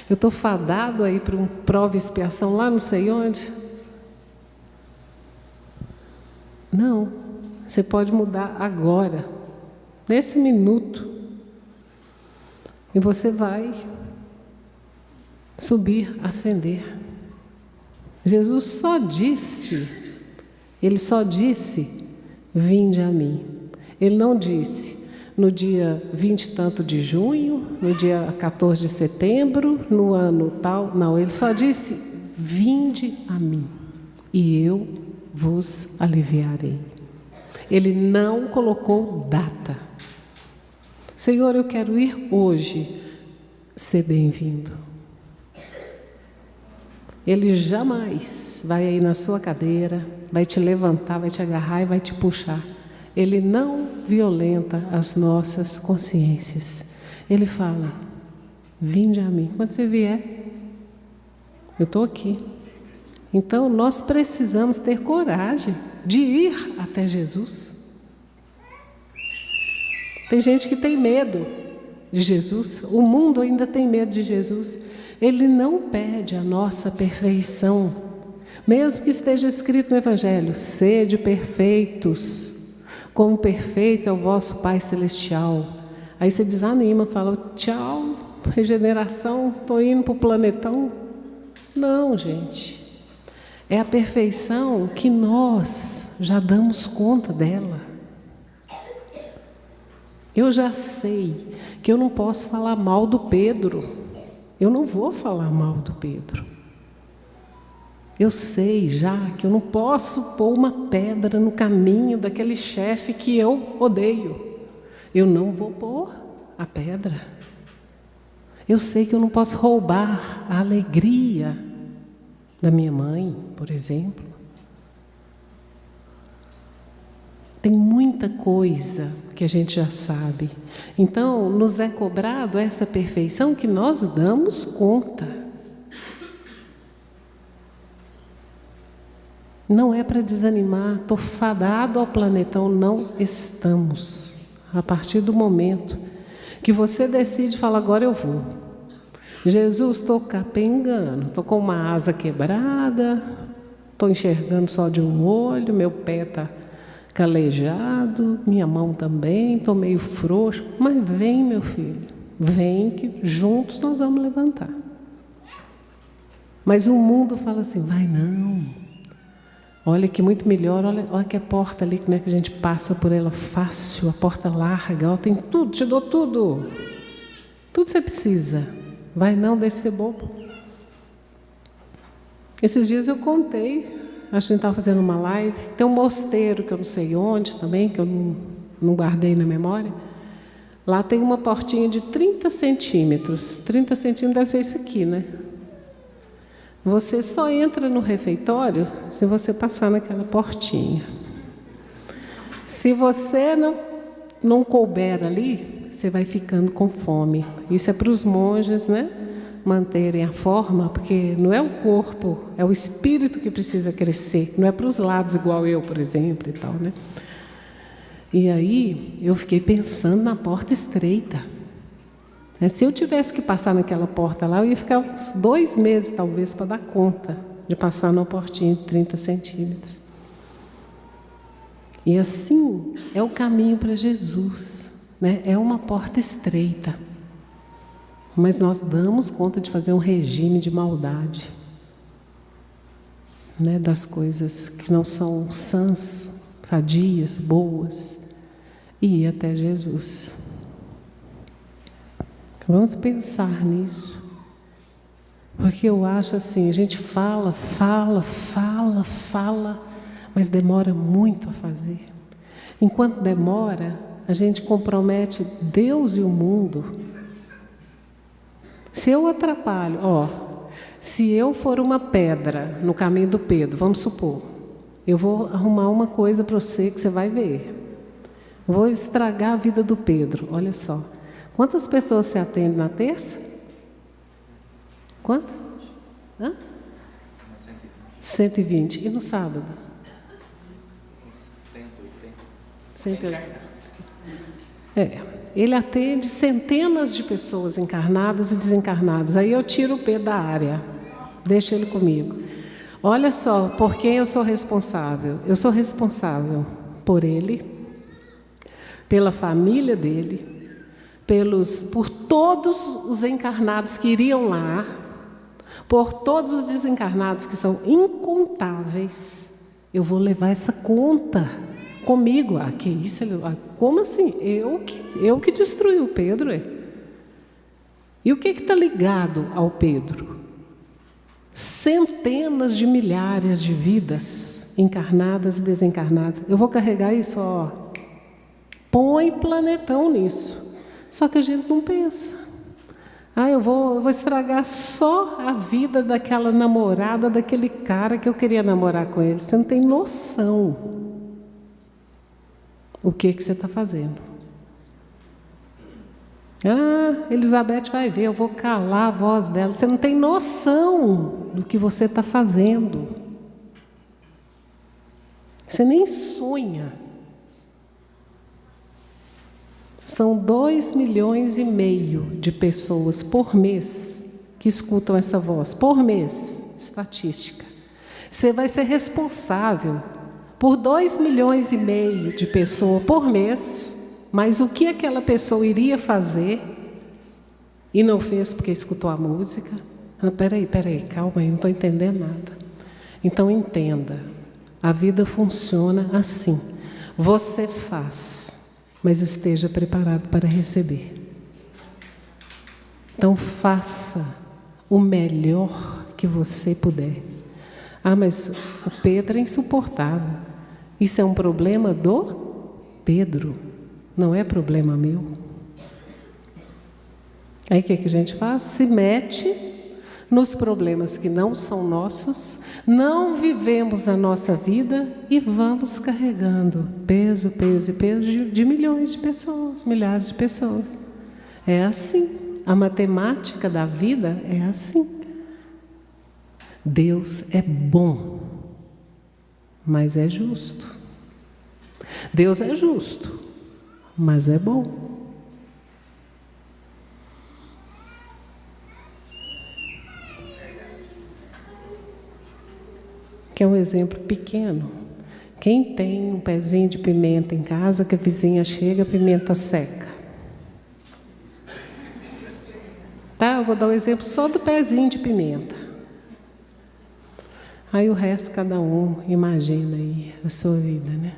Eu estou fadado aí para uma prova e expiação lá não sei onde? Não, você pode mudar agora, nesse minuto. E você vai subir, ascender. Jesus só disse, ele só disse, vinde a mim. Ele não disse, no dia 20 e tanto de junho, no dia 14 de setembro, no ano tal. Não, ele só disse, vinde a mim, e eu vos aliviarei. Ele não colocou data. Senhor, eu quero ir hoje. Ser bem-vindo. Ele jamais vai aí na sua cadeira, vai te levantar, vai te agarrar e vai te puxar. Ele não violenta as nossas consciências. Ele fala, vinde a mim. Quando você vier, eu estou aqui. Então, nós precisamos ter coragem de ir até Jesus. Tem gente que tem medo de Jesus, o mundo ainda tem medo de Jesus. Ele não pede a nossa perfeição, mesmo que esteja escrito no Evangelho: sede perfeitos, como perfeito é o vosso Pai Celestial. Aí você desanima, fala: tchau, regeneração, estou indo para o planetão. Não, gente. É a perfeição que nós já damos conta dela. Eu já sei que eu não posso falar mal do Pedro. Eu não vou falar mal do Pedro. Eu sei já que eu não posso pôr uma pedra no caminho daquele chefe que eu odeio. Eu não vou pôr a pedra. Eu sei que eu não posso roubar a alegria da minha mãe, por exemplo. Tem muita coisa que a gente já sabe. Então, nos é cobrado essa perfeição que nós damos conta. Não é para desanimar, estou fadado ao planetão, não estamos. A partir do momento que você decide falar: agora eu vou. Jesus, estou capengando, estou com uma asa quebrada, estou enxergando só de um olho, meu pé está calejado, minha mão também, estou meio frouxo. Mas vem, meu filho, vem que juntos nós vamos levantar. Mas o mundo fala assim: vai não. Olha que muito melhor, olha que a porta ali, como é que a gente passa por ela fácil, a porta larga, ela tem tudo, te dou tudo. Tudo que você precisa. Vai não, deixa de ser bobo. Esses dias eu contei, acho que a gente estava fazendo uma live, tem um mosteiro que eu não sei onde também, que eu não guardei na memória. Lá tem uma portinha de 30 centímetros. 30 centímetros deve ser isso aqui, né? Você só entra no refeitório se você passar naquela portinha. Se você não couber ali, você vai ficando com fome. Isso é para os monges, né? Manterem a forma, porque não é o corpo, é o espírito que precisa crescer. Não é para os lados igual eu, por exemplo, e tal, né? E aí eu fiquei pensando na porta estreita. Se eu tivesse que passar naquela porta lá, eu ia ficar uns 2 meses, talvez, para dar conta de passar numa portinha de 30 centímetros. E assim é o caminho para Jesus, né? É uma porta estreita. Mas nós damos conta de fazer um regime de maldade, né? Das coisas que não são sãs, sadias, boas, e ir até Jesus. Vamos pensar nisso, porque eu acho assim, a gente fala, mas demora muito a fazer. Enquanto demora, a gente compromete Deus e o mundo. Se eu atrapalho, se eu for uma pedra no caminho do Pedro, vamos supor, eu vou arrumar uma coisa para você que você vai ver. Vou estragar a vida do Pedro, olha só. Quantas pessoas se atendem na terça? Quantas? 120. E no sábado? 180. Ele atende centenas de pessoas encarnadas e desencarnadas. Aí eu tiro o Pedro da área. Deixa ele comigo. Olha só, por quem eu sou responsável? Eu sou responsável por ele, pela família dele, por todos os encarnados que iriam lá, por todos os desencarnados que são incontáveis. Eu vou levar essa conta comigo. Que isso? Como assim? Eu que destruí o Pedro? E o que está ligado ao Pedro? Centenas de milhares de vidas encarnadas e desencarnadas. Eu vou carregar isso, põe planetão nisso. Só que a gente não pensa. Eu vou estragar só a vida daquela namorada, daquele cara que eu queria namorar com ele. Você não tem noção o que você está fazendo. Elizabeth vai ver, eu vou calar a voz dela. Você não tem noção do que você está fazendo. Você nem sonha. São 2,5 milhões de pessoas por mês que escutam essa voz, por mês, estatística. Você vai ser responsável por 2,5 milhões de pessoas por mês, mas o que aquela pessoa iria fazer e não fez porque escutou a música? Ah, peraí, calma aí, não estou entendendo nada. Então entenda, a vida funciona assim. Você faz, mas esteja preparado para receber. Então faça o melhor que você puder. Ah, mas o Pedro é insuportável. Isso é um problema do Pedro, não é problema meu. Aí o que a gente faz? Se mete nos problemas que não são nossos, não vivemos a nossa vida e vamos carregando peso de milhões de pessoas, milhares de pessoas. É assim, a matemática da vida é assim. Deus é bom, mas é justo. Deus é justo, mas é bom. Que é um exemplo pequeno. Quem tem um pezinho de pimenta em casa, que a vizinha chega, a pimenta seca. Tá? Eu vou dar um exemplo só do pezinho de pimenta. Aí o resto, cada um imagina aí a sua vida, né?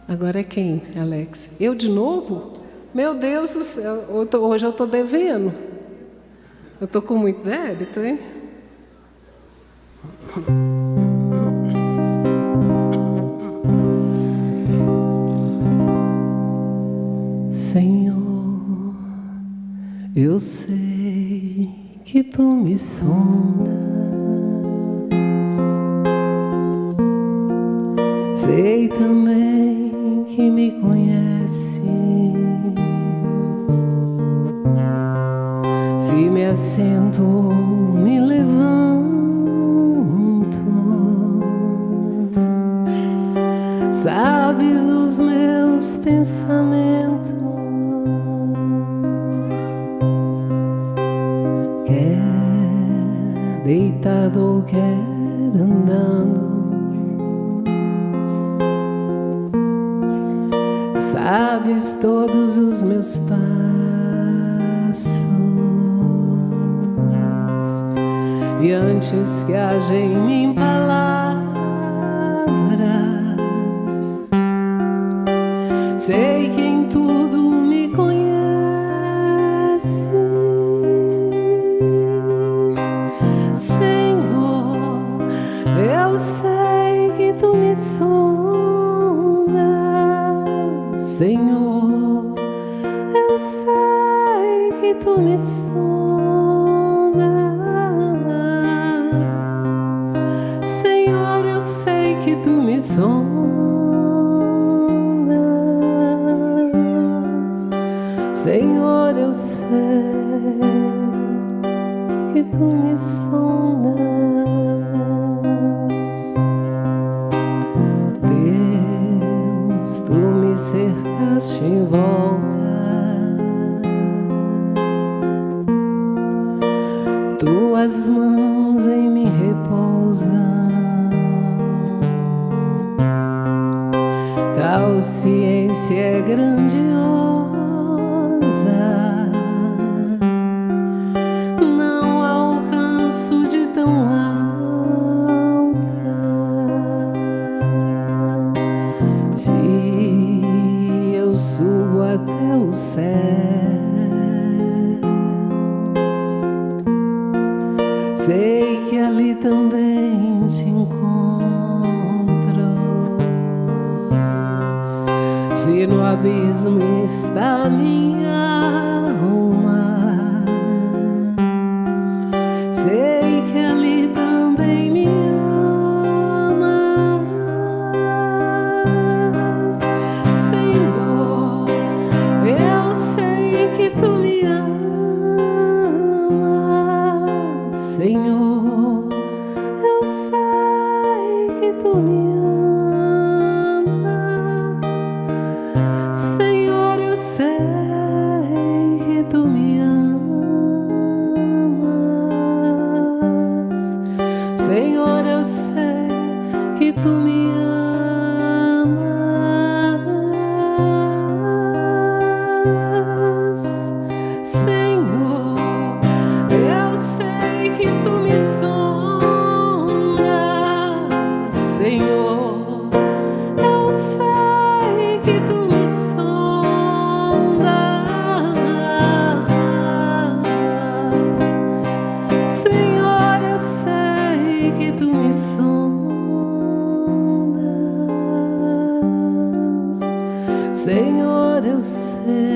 Agora é quem, Alex? Eu de novo? Meu Deus do céu, hoje eu estou devendo. Eu estou com muito débito, hein? Senhor, eu sei que tu me sondas, sei também que me conheces. Se me assento, me levanto, sabes os meus pensamentos, quer deitado ou quer andando, sabes todos os meus passos, e antes que haja em mim palavras, sei que em tudo me conheces. Senhor, eu sei que tu me sondas. Senhor, eu sei que tu me sondas. Senhor, eu sei que tu me sondas. Senhor, eu sei que tu me sondas. Deus, tu me cercaste em volta, tuas mãos em mim repousam, tal ciência é grandiosa, não alcanço de tão alta. Se eu subo até os céus, sei que ali também te encontro. Se no abismo está minha alma, sei que ali também me amas. Senhor, eu sei que tu me amas. Senhor, eu sei que tu me amas. Senhor, me amas, Senhor. Eu sei que tu me sondas, Senhor. Eu sei que tu me sondas, Senhor. Eu sei que tu me sondas, Senhor. Eu sei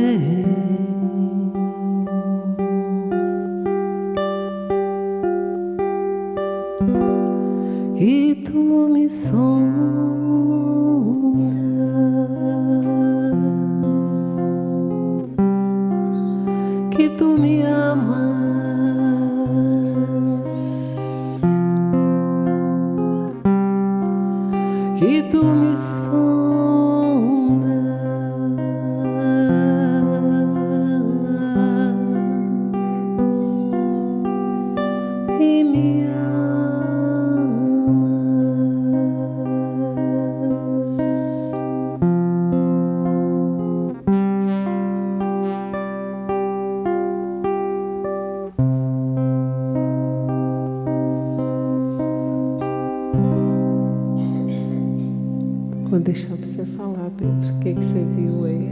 que tu me sondas, que tu me amas, que tu me sondas e me Vou deixar para você falar, Pedro, o que você viu aí.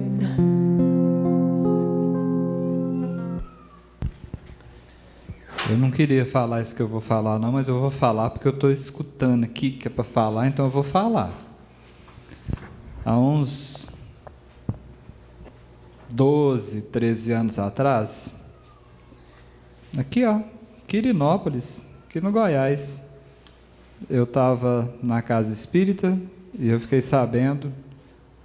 Eu não queria falar isso que eu vou falar, não, mas eu vou falar porque eu estou escutando aqui que é para falar, então eu vou falar. Há uns 12, 13 anos atrás, aqui, ó, Quirinópolis, aqui no Goiás, eu estava na casa espírita e eu fiquei sabendo,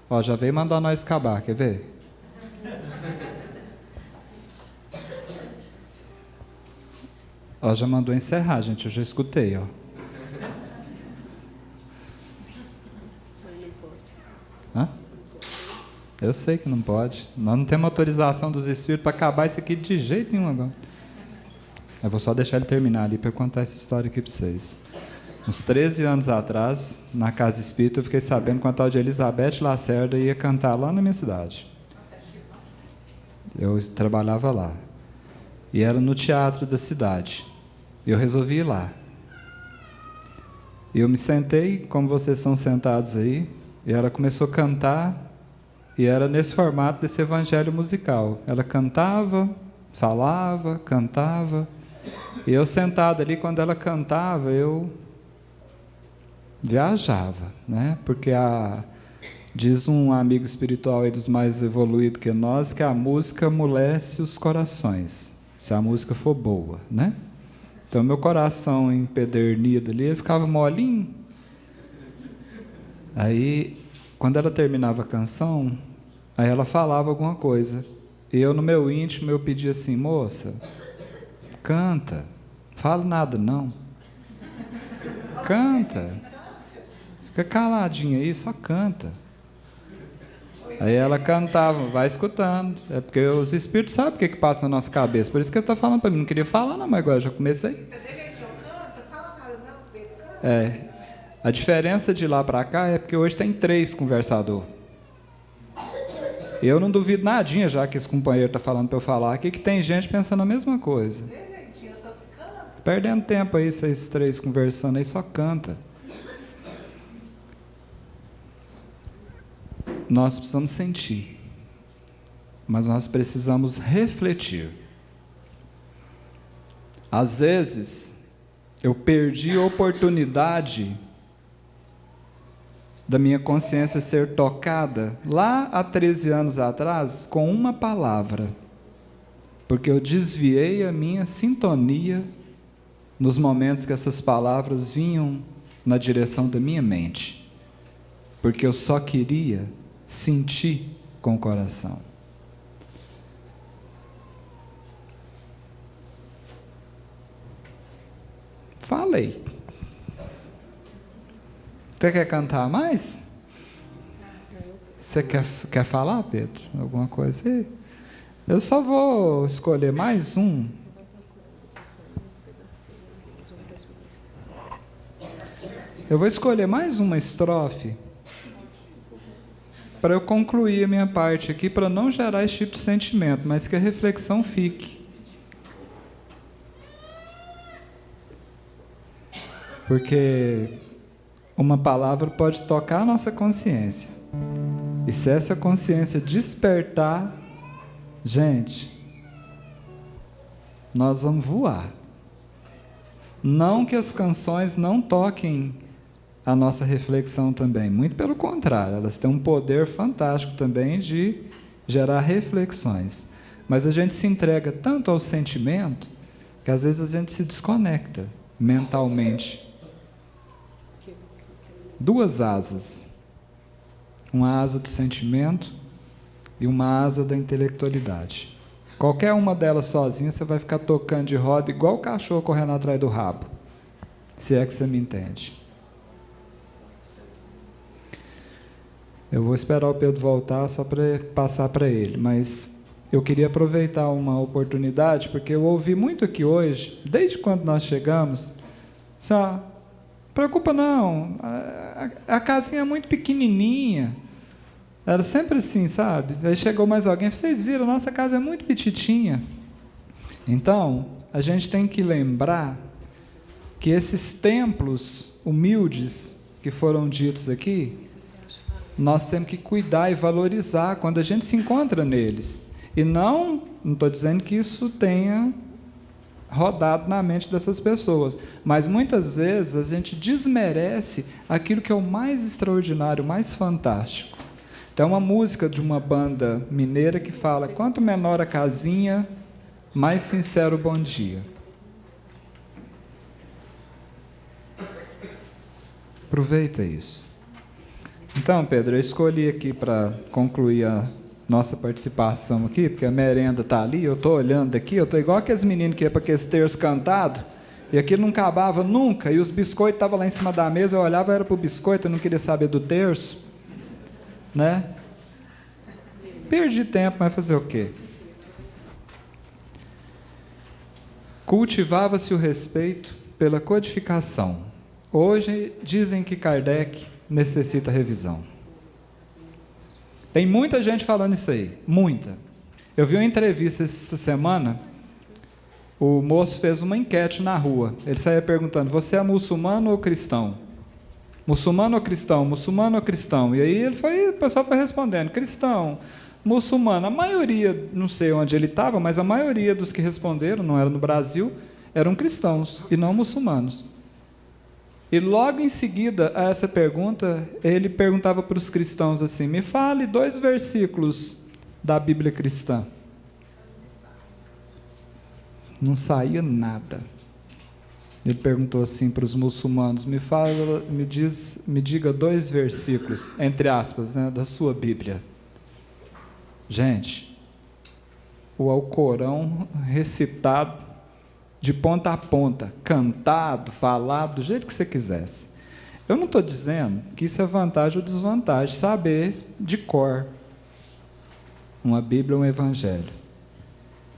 ó, já veio mandar nós acabar, quer ver? Ó, já mandou encerrar, gente, eu já escutei, ó. Hã? Eu sei que não pode. Nós não temos autorização dos espíritos para acabar isso aqui de jeito nenhum agora. Eu vou só deixar ele terminar ali para eu contar essa história aqui para vocês. Uns 13 anos atrás, na casa espírita, eu fiquei sabendo que a tal de Elizabeth Lacerda ia cantar lá na minha cidade. Eu trabalhava lá. E era no teatro da cidade. Eu resolvi ir lá. Eu me sentei, como vocês estão sentados aí, e ela começou a cantar, e era nesse formato desse evangelho musical. Ela cantava, falava, cantava, e eu sentado ali, quando ela cantava, eu viajava, né? Porque diz um amigo espiritual aí dos mais evoluídos que nós, que a música amolece os corações, se a música for boa, né? Então, meu coração empedernido ali, ele ficava molinho. Aí, quando ela terminava a canção, aí ela falava alguma coisa. E eu, no meu íntimo, eu pedia assim, moça, canta, não fala nada não. Canta. Fica caladinha aí, só canta. Aí ela cantava, vai escutando. É porque os espíritos sabem o que passa na nossa cabeça. Por isso que você está falando para mim. Não queria falar, não, mas agora eu já comecei. É. A diferença de lá para cá é porque hoje tem 3 conversadores. Eu não duvido nadinha, já que esse companheiro está falando para eu falar aqui, que tem gente pensando a mesma coisa. Perdendo tempo aí, vocês 3 conversando aí, só canta. Nós precisamos sentir, mas nós precisamos refletir. Às vezes, eu perdi a oportunidade da minha consciência ser tocada lá há 13 anos atrás com uma palavra, porque eu desviei a minha sintonia nos momentos que essas palavras vinham na direção da minha mente, porque eu só queria sentir com o coração. Falei. Você quer cantar mais? Você quer falar, Pedro? Alguma coisa aí? Eu só vou escolher mais um. Eu vou escolher mais uma estrofe para eu concluir a minha parte aqui, para não gerar esse tipo de sentimento, mas que a reflexão fique. Porque uma palavra pode tocar a nossa consciência. E se essa consciência despertar, gente, nós vamos voar. Não que as canções não toquem a nossa reflexão também, muito pelo contrário, elas têm um poder fantástico também de gerar reflexões. Mas a gente se entrega tanto ao sentimento que às vezes a gente se desconecta mentalmente. Duas asas. Uma asa do sentimento e uma asa da intelectualidade. Qualquer uma delas sozinha, você vai ficar tocando de roda igual o cachorro correndo atrás do rabo. Se é que você me entende. Eu vou esperar o Pedro voltar só para passar para ele, mas eu queria aproveitar uma oportunidade, porque eu ouvi muito aqui hoje, desde quando nós chegamos, só, preocupa não, a casinha é muito pequenininha. Era sempre assim, sabe? Aí chegou mais alguém, vocês viram, nossa casa é muito petitinha. Então, a gente tem que lembrar que esses templos humildes que foram ditos aqui, nós temos que cuidar e valorizar quando a gente se encontra neles. E não estou dizendo que isso tenha rodado na mente dessas pessoas, mas muitas vezes a gente desmerece aquilo que é o mais extraordinário, o mais fantástico. Tem uma música de uma banda mineira que fala: quanto menor a casinha, mais sincero o bom dia. Aproveita isso. Então, Pedro, eu escolhi aqui para concluir a nossa participação aqui, porque a merenda está ali, eu estou olhando aqui, eu estou igual aqueles meninos que iam para aqueles terços cantados, e aquilo não acabava nunca, e os biscoitos estavam lá em cima da mesa, eu olhava, era para o biscoito, eu não queria saber do terço, né? Perdi tempo, mas fazer o quê? Cultivava-se o respeito pela codificação. Hoje dizem que Kardec necessita revisão. Tem muita gente falando isso aí, muita. Eu vi uma entrevista essa semana, o moço fez uma enquete na rua, ele saía perguntando: você é muçulmano ou cristão? Muçulmano ou cristão? Muçulmano ou cristão? E aí o pessoal foi respondendo: cristão, muçulmano. A maioria, não sei onde ele estava, mas a maioria dos que responderam, não era no Brasil, eram cristãos e não muçulmanos. E logo em seguida a essa pergunta, ele perguntava para os cristãos assim: me fale 2 versículos da Bíblia cristã. Não saía nada. Ele perguntou assim para os muçulmanos: me diga 2 versículos, entre aspas, né, da sua Bíblia. Gente, o Alcorão recitado de ponta a ponta, cantado, falado, do jeito que você quisesse. Eu não estou dizendo que isso é vantagem ou desvantagem, saber de cor uma Bíblia ou um Evangelho.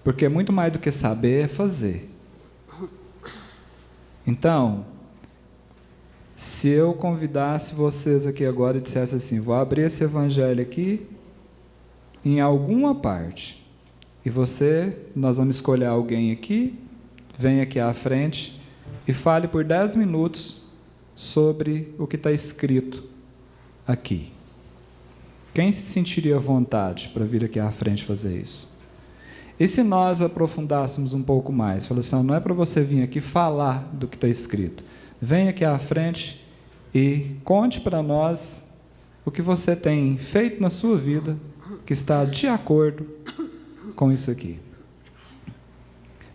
Porque muito mais do que saber é fazer. Então, se eu convidasse vocês aqui agora e dissesse assim: vou abrir esse Evangelho aqui, em alguma parte, e nós vamos escolher alguém aqui, vem aqui à frente e fale por 10 minutos sobre o que está escrito aqui. Quem se sentiria à vontade para vir aqui à frente fazer isso? E se nós aprofundássemos um pouco mais? Falou assim: não é para você vir aqui falar do que está escrito. Vem aqui à frente e conte para nós o que você tem feito na sua vida que está de acordo com isso aqui.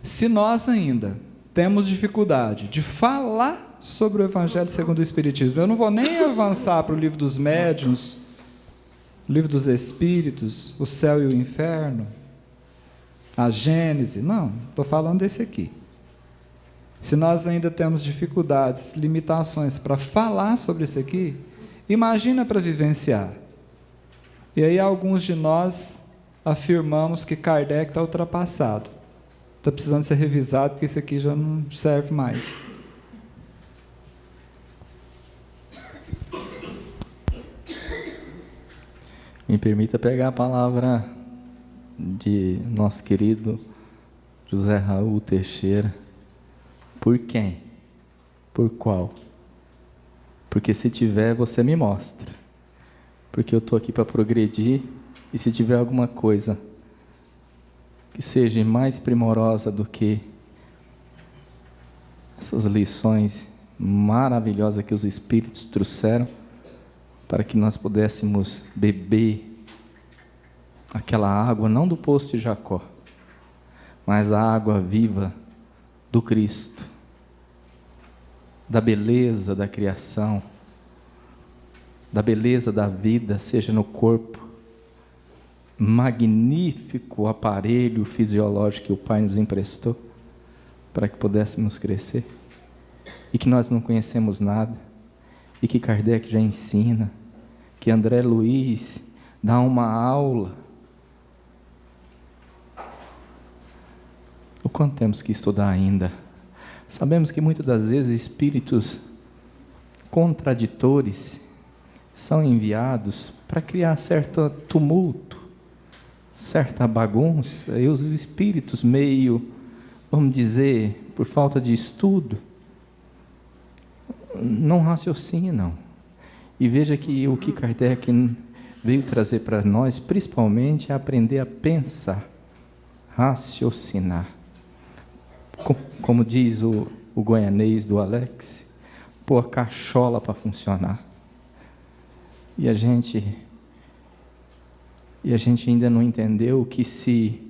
Se nós ainda temos dificuldade de falar sobre o Evangelho segundo o Espiritismo, eu não vou nem avançar para o livro dos médiuns, o livro dos Espíritos, o céu e o inferno, a Gênese, não, estou falando desse aqui. Se nós ainda temos dificuldades, limitações para falar sobre isso aqui, imagina para vivenciar. E aí alguns de nós afirmamos que Kardec está ultrapassado. Está precisando ser revisado, porque isso aqui já não serve mais. Me permita pegar a palavra de nosso querido José Raul Teixeira. Por quem? Por qual? Porque se tiver, você me mostra. Porque eu estou aqui para progredir, e se tiver alguma coisa que seja mais primorosa do que essas lições maravilhosas que os Espíritos trouxeram, para que nós pudéssemos beber aquela água, não do poço de Jacó, mas a água viva do Cristo, da beleza da criação, da beleza da vida, seja no corpo, magnífico aparelho fisiológico que o Pai nos emprestou, para que pudéssemos crescer, e que nós não conhecemos nada, e que Kardec já ensina, que André Luiz dá uma aula. O quanto temos que estudar ainda? Sabemos que muitas das vezes espíritos contraditores são enviados para criar certo tumulto, certa bagunça, e os espíritos meio, vamos dizer, por falta de estudo, não raciocinam. E veja que o que Kardec veio trazer para nós, principalmente, é aprender a pensar, raciocinar. Como diz o goianês do Alex, pôr a cachola para funcionar. E a gente ainda não entendeu que se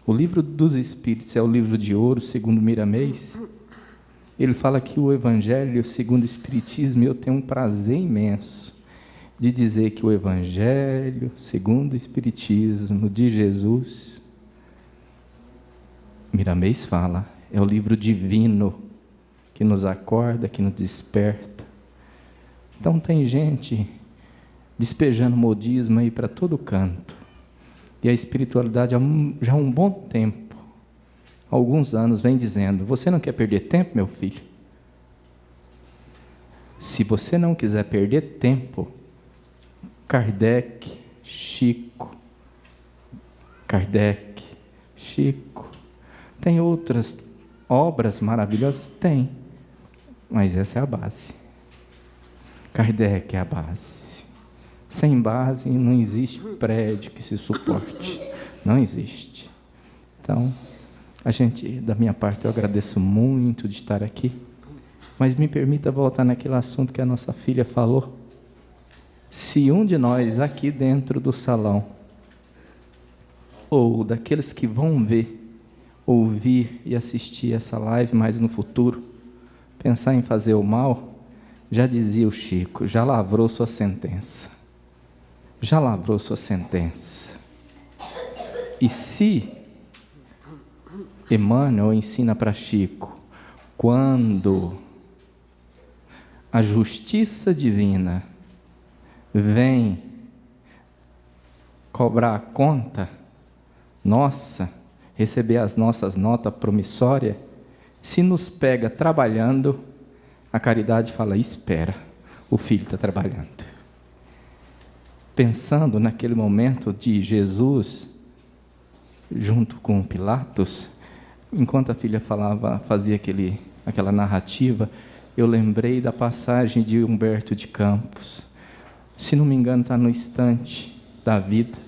o livro dos Espíritos é o livro de ouro, segundo Miramês, ele fala que o Evangelho, segundo o Espiritismo, eu tenho um prazer imenso de dizer que o Evangelho, segundo o Espiritismo de Jesus, Miramês fala, é o livro divino que nos acorda, que nos desperta. Então tem gente despejando modismo aí para todo canto. E a espiritualidade já há um bom tempo, há alguns anos, vem dizendo: você não quer perder tempo, meu filho? Se você não quiser perder tempo, Kardec, Chico, tem outras obras maravilhosas? Tem, mas essa é a base. Kardec é a base. Sem base não existe prédio que se suporte, não existe. Então, da minha parte, eu agradeço muito de estar aqui, mas me permita voltar naquele assunto que a nossa filha falou. Se um de nós aqui dentro do salão, ou daqueles que vão ver, ouvir e assistir essa live mais no futuro, pensar em fazer o mal, já dizia o Chico, já lavrou sua sentença. Já lavrou sua sentença. E se Emmanuel ensina para Chico, quando a justiça divina vem cobrar a conta nossa, receber as nossas notas promissórias, se nos pega trabalhando, a caridade fala: espera, o filho está trabalhando. Pensando naquele momento de Jesus, junto com Pilatos, enquanto a filha fazia aquela narrativa, eu lembrei da passagem de Humberto de Campos. Se não me engano, está no instante da vida,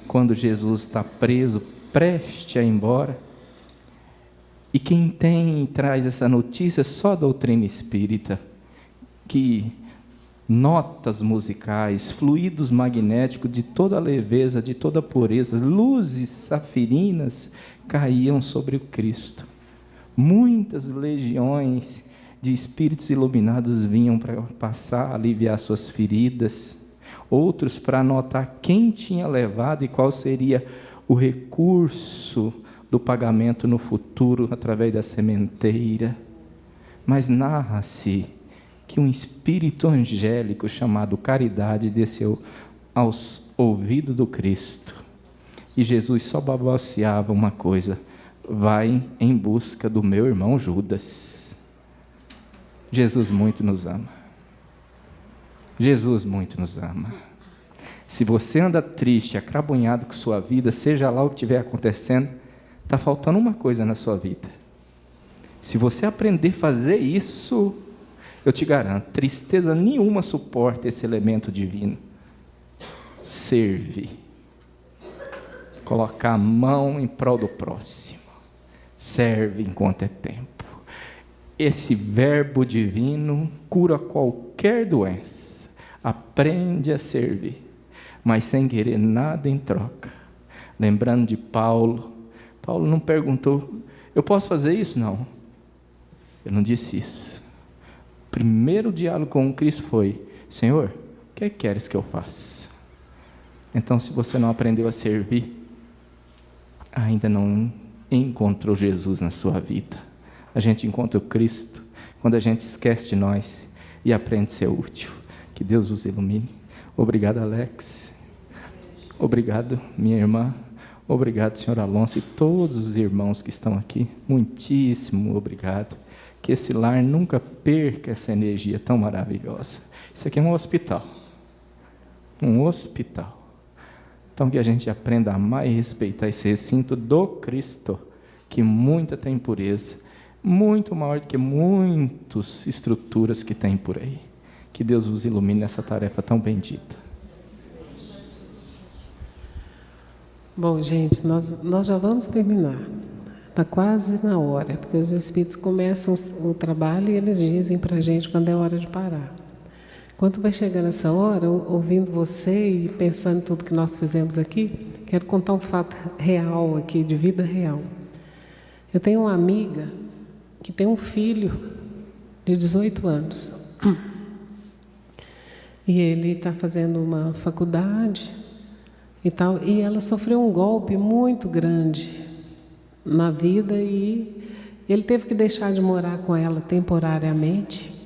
quando Jesus está preso, prestes a ir embora, e quem traz essa notícia é só a doutrina espírita, que notas musicais, fluidos magnéticos de toda a leveza, de toda a pureza, luzes safirinas caíam sobre o Cristo. Muitas legiões de espíritos iluminados vinham para passar, aliviar suas feridas, outros para anotar quem tinha levado e qual seria o recurso do pagamento no futuro através da sementeira. Mas narra-se que um espírito angélico chamado Caridade desceu aos ouvidos do Cristo. E Jesus só balbuciava uma coisa: vai em busca do meu irmão Judas. Jesus muito nos ama. Jesus muito nos ama. Se você anda triste, acrabunhado com sua vida, seja lá o que estiver acontecendo, está faltando uma coisa na sua vida. Se você aprender a fazer isso, eu te garanto, tristeza nenhuma suporta esse elemento divino. Serve. Colocar a mão em prol do próximo. Serve enquanto é tempo. Esse verbo divino cura qualquer doença. Aprende a servir, mas sem querer nada em troca. Lembrando de Paulo, Paulo não perguntou, eu posso fazer isso? Não. Eu não disse isso. O primeiro diálogo com Cristo foi, Senhor, o que queres que eu faça? Então, se você não aprendeu a servir, ainda não encontrou Jesus na sua vida. A gente encontra o Cristo quando a gente esquece de nós e aprende a ser útil. Que Deus os ilumine. Obrigado, Alex. Obrigado, minha irmã. Obrigado, senhor Alonso e todos os irmãos que estão aqui. Muitíssimo obrigado. Que esse lar nunca perca essa energia tão maravilhosa. Isso aqui é um hospital. Um hospital. Então, que a gente aprenda a amar e respeitar esse recinto do Cristo, que muita tem impureza, muito maior do que muitas estruturas que tem por aí. Que Deus os ilumine nessa tarefa tão bendita. Bom, gente, nós já vamos terminar. Está quase na hora, porque os Espíritos começam o trabalho e eles dizem para a gente quando é hora de parar. Quando vai chegar nessa hora, ouvindo você e pensando em tudo que nós fizemos aqui, quero contar um fato real aqui, de vida real. Eu tenho uma amiga que tem um filho de 18 anos. E ele está fazendo uma faculdade e tal, e ela sofreu um golpe muito grande na vida e ele teve que deixar de morar com ela temporariamente.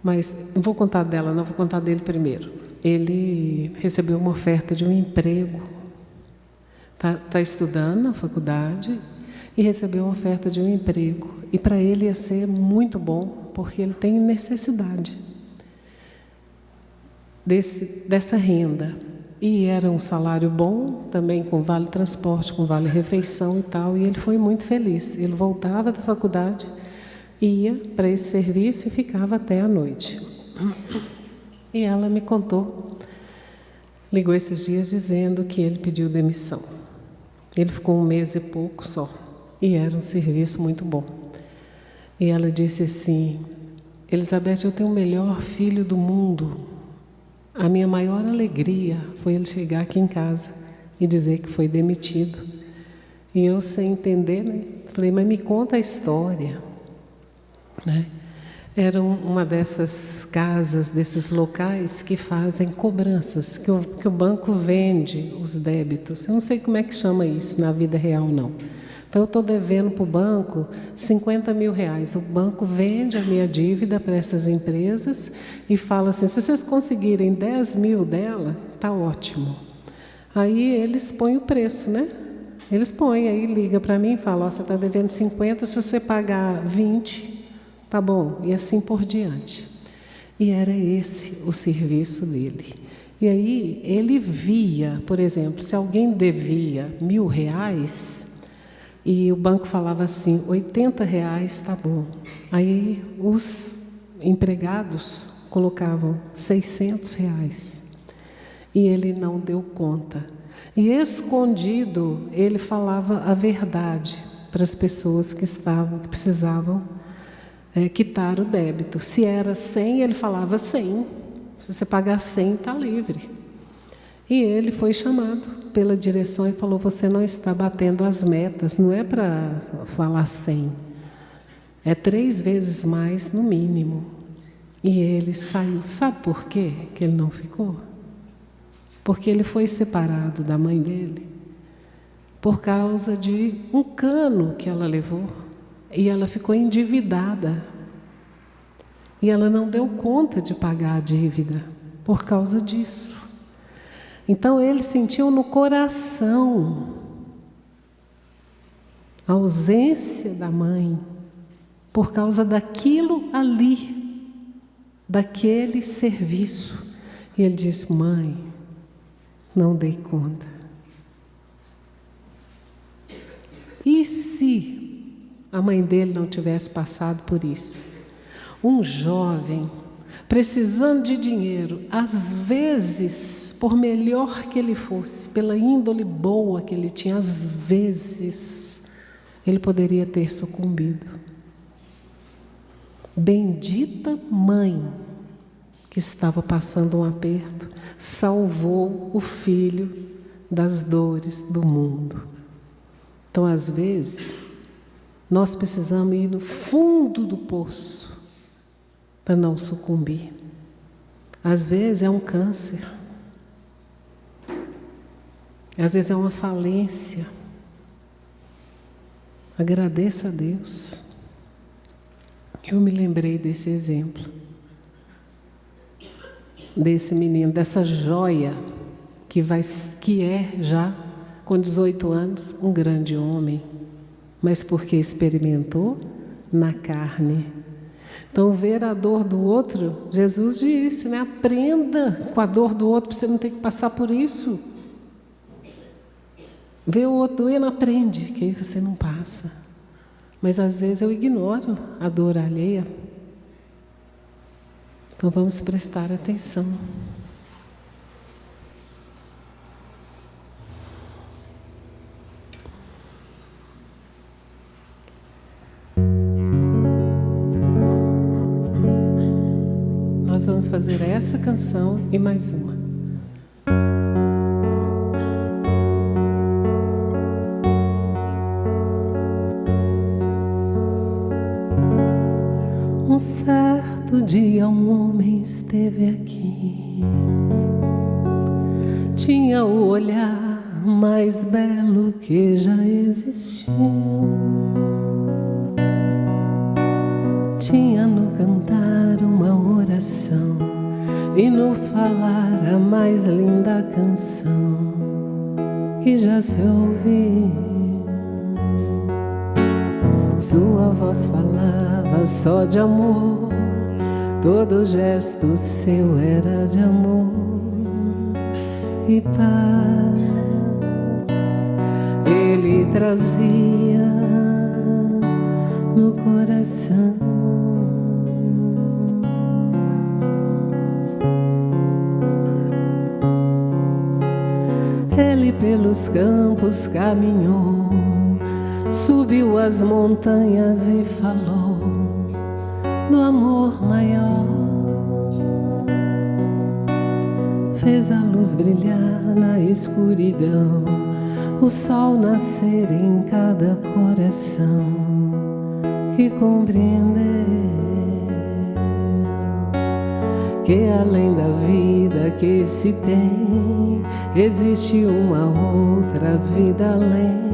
Mas não vou contar dela, não, vou contar dele primeiro. Ele recebeu uma oferta de um emprego, tá estudando na faculdade e recebeu uma oferta de um emprego. E para ele ia ser muito bom, porque ele tem necessidade dessa renda. E era um salário bom, também com vale transporte, com vale refeição e tal, e ele foi muito feliz. Ele voltava da faculdade, ia para esse serviço e ficava até a noite. E ela me contou, ligou esses dias dizendo que ele pediu demissão. Ele ficou 1 mês e pouco só, e era um serviço muito bom. E ela disse assim, Elizabeth, eu tenho o melhor filho do mundo. A minha maior alegria foi ele chegar aqui em casa e dizer que foi demitido. E eu, sem entender, né, falei, mas me conta a história. Né? Era uma dessas casas, desses locais que fazem cobranças, que o banco vende os débitos. Eu não sei como é que chama isso na vida real, não. Então, eu estou devendo para o banco 50 mil reais. O banco vende a minha dívida para essas empresas e fala assim, se vocês conseguirem 10 mil dela, está ótimo. Aí eles põem o preço, né? Eles põem, aí liga para mim e fala, você está devendo 50, se você pagar 20, tá bom. E assim por diante. E era esse o serviço dele. E aí ele via, por exemplo, se alguém devia R$1.000, e o banco falava assim, R$80 está bom. Aí os empregados colocavam R$600. E ele não deu conta. E escondido, ele falava a verdade para as pessoas que precisavam quitar o débito. Se era 100, ele falava 100. Se você pagar 100, está livre. E ele foi chamado pela direção e falou, você não está batendo as metas, não é para falar 100, é 3 vezes mais no mínimo. E ele saiu. Sabe por quê que ele não ficou? Porque ele foi separado da mãe dele por causa de um cano que ela levou. E ela ficou endividada. E ela não deu conta de pagar a dívida por causa disso. Então, ele sentiu no coração a ausência da mãe por causa daquilo ali, daquele serviço. E ele disse, mãe, não dei conta. E se a mãe dele não tivesse passado por isso? Um jovem precisando de dinheiro, às vezes, por melhor que ele fosse, pela índole boa que ele tinha, às vezes, ele poderia ter sucumbido. Bendita mãe que estava passando um aperto, salvou o filho das dores do mundo. Então, às vezes, nós precisamos ir no fundo do poço para não sucumbir. Às vezes é um câncer, às vezes é uma falência. Agradeça a Deus. Eu me lembrei desse exemplo, desse menino, dessa joia que é já com 18 anos um grande homem, mas porque experimentou na carne. Então, ver a dor do outro, Jesus disse, né? Aprenda com a dor do outro, para você não ter que passar por isso. Ver o outro doendo, aprende, que aí você não passa. Mas às vezes eu ignoro a dor alheia. Então vamos prestar atenção. Nós vamos fazer essa canção e mais uma. Um certo dia um homem esteve aqui, tinha o olhar mais belo que já existiu, tinha no cantar uma oração e no falar a mais linda canção que já se ouviu. Sua voz falava só de amor, todo gesto seu era de amor e paz. Ele trazia no coração. Ele pelos campos caminhou, subiu as montanhas e falou do amor maior. Fez a luz brilhar na escuridão, o sol nascer em cada coração que compreendeu que além da vida que se tem, existe uma outra vida além.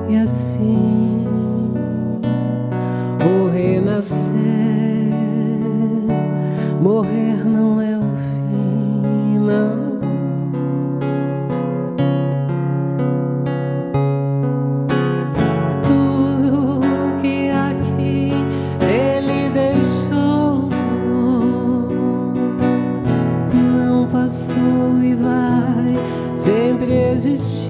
E assim, o renascer, morrer não é o fim, não. Tudo que aqui ele deixou não passou e vai sempre existir.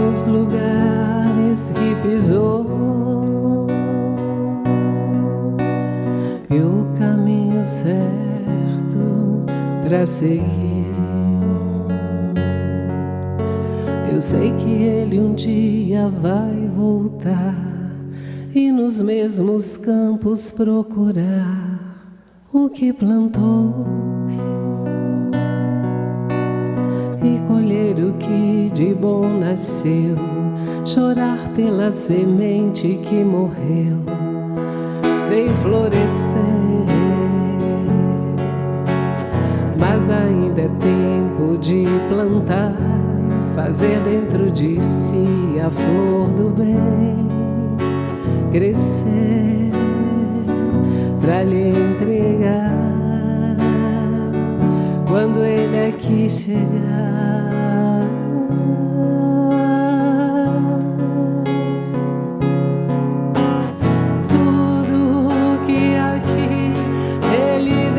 Nos lugares que pisou, e o caminho certo para seguir. Eu sei que ele um dia vai voltar e nos mesmos campos procurar o que plantou e colher o que de bom nasceu, chorar pela semente que morreu sem florescer. Mas ainda é tempo de plantar, fazer dentro de si a flor do bem crescer pra lhe entregar quando ele aqui chegar. Tudo que aqui ele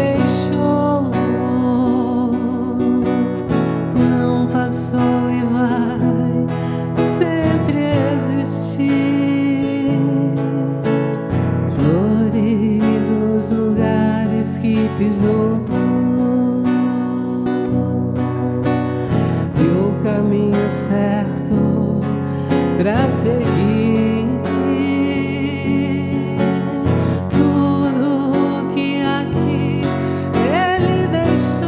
que pisou, e o caminho certo pra seguir. Tudo que aqui ele deixou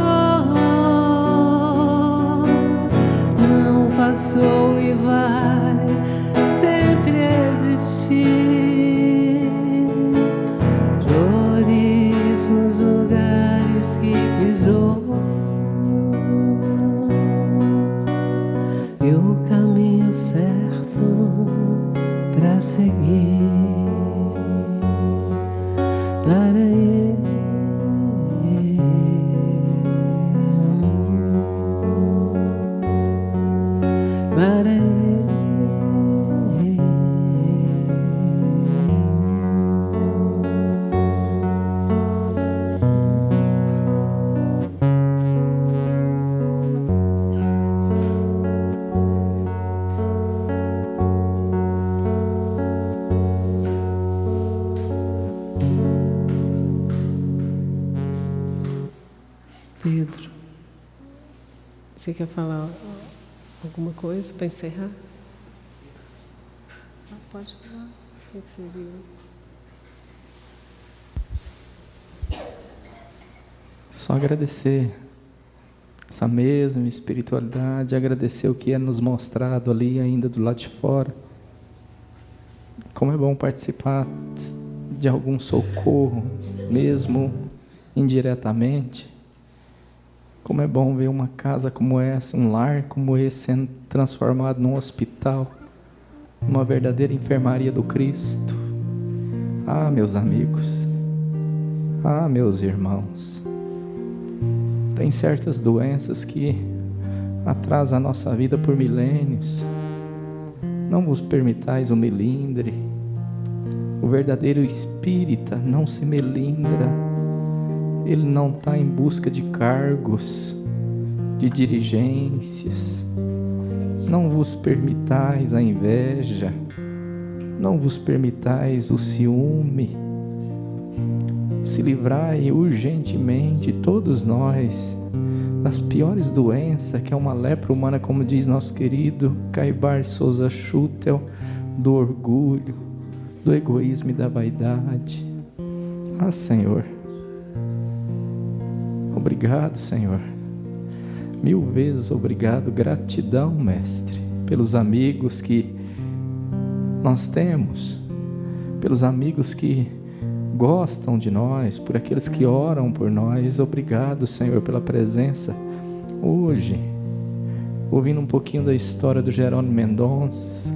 não passou e vai sempre existir. Flores nos lugares que pisou, e o caminho certo pra seguir. Laraê, laraê. Pedro, você quer falar alguma coisa para encerrar? Pode falar. O que você viu? Só agradecer essa mesma espiritualidade, agradecer o que é nos mostrado ali ainda do lado de fora. Como é bom participar de algum socorro, mesmo indiretamente. Como é bom ver uma casa como essa, um lar como esse sendo transformado num hospital, uma verdadeira enfermaria do Cristo. Ah, meus amigos, ah, meus irmãos, tem certas doenças que atrasam a nossa vida por milênios. Não vos permitais o melindre. O verdadeiro espírita não se melindra. Ele não está em busca de cargos, de dirigências. Não vos permitais a inveja, não vos permitais o ciúme. Se livrai urgentemente, todos nós, das piores doenças, que é uma lepra humana, como diz nosso querido Caibar Souza Schutel, do orgulho, do egoísmo e da vaidade. Ah, Senhor, obrigado, Senhor. 1000 vezes obrigado, gratidão, Mestre, pelos amigos que nós temos, pelos amigos que gostam de nós, por aqueles que oram por nós. Obrigado, Senhor, pela presença hoje, ouvindo um pouquinho da história do Jerônimo Mendonça,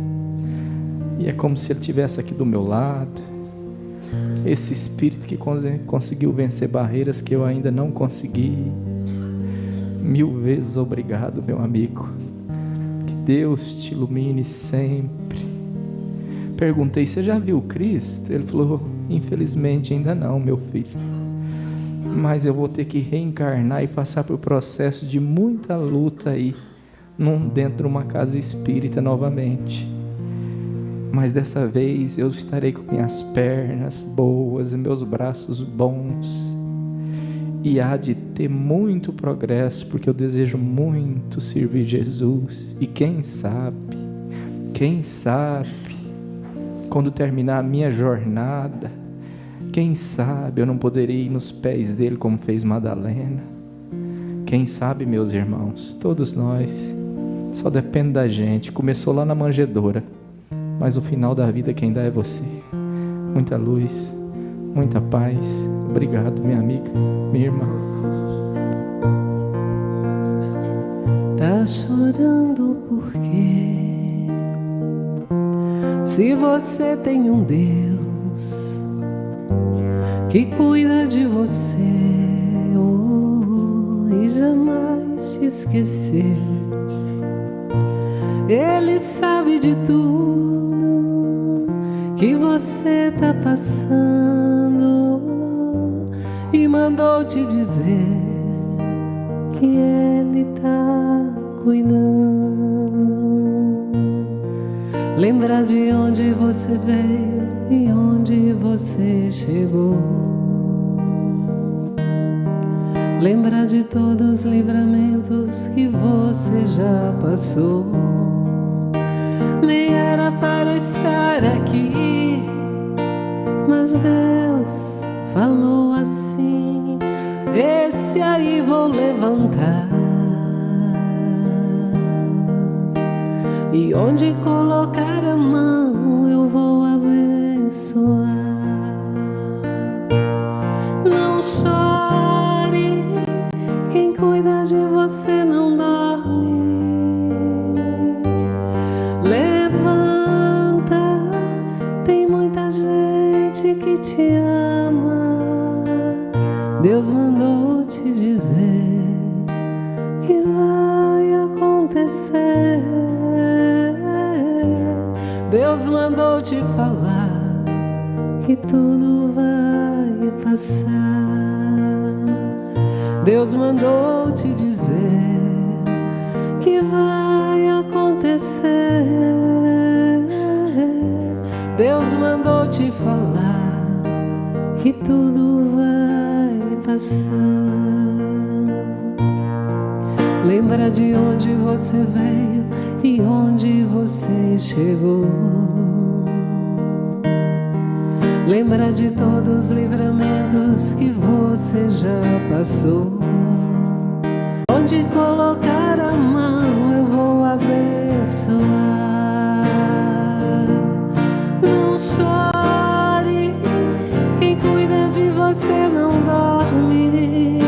e é como se ele estivesse aqui do meu lado, esse espírito que conseguiu vencer barreiras que eu ainda não consegui. 1000 vezes obrigado, meu amigo. Que Deus te ilumine sempre. Perguntei, você já viu Cristo? Ele falou, infelizmente ainda não, meu filho. Mas eu vou ter que reencarnar e passar por processo de muita luta aí, dentro de uma casa espírita novamente. Mas dessa vez eu estarei com minhas pernas boas e meus braços bons. E há de ter muito progresso, porque eu desejo muito servir Jesus. E quem sabe, quando terminar a minha jornada, quem sabe eu não poderei ir nos pés dele como fez Madalena. Quem sabe, meus irmãos, todos nós, só depende da gente. Começou lá na manjedoura, mas o final da vida quem dá é você. Muita luz, muita paz. Obrigado, minha amiga, minha irmã. Tá chorando por quê? Se você tem um Deus que cuida de você, e jamais te esquecer. Ele sabe de tudo que você tá passando e mandou te dizer que Ele tá cuidando. Lembra de onde você veio e onde você chegou. Lembra de todos os livramentos que você já passou. Nem era para estar aqui, mas Deus falou assim: esse aí vou levantar, e onde colocar a mão eu vou abençoar. Não chore, quem cuida de você não dorme. Levanta, tem muita gente que te ama. Deus mandou te dizer que vai acontecer. Deus mandou te falar que tudo vai passar. Deus mandou te dizer que vai acontecer. Deus mandou te falar que tudo vai passar. Lembra de onde você veio e onde você chegou. Lembra de todos os livramentos que você já passou. Onde colocar a mão eu vou abençoar. Não chore, quem cuida de você não dorme.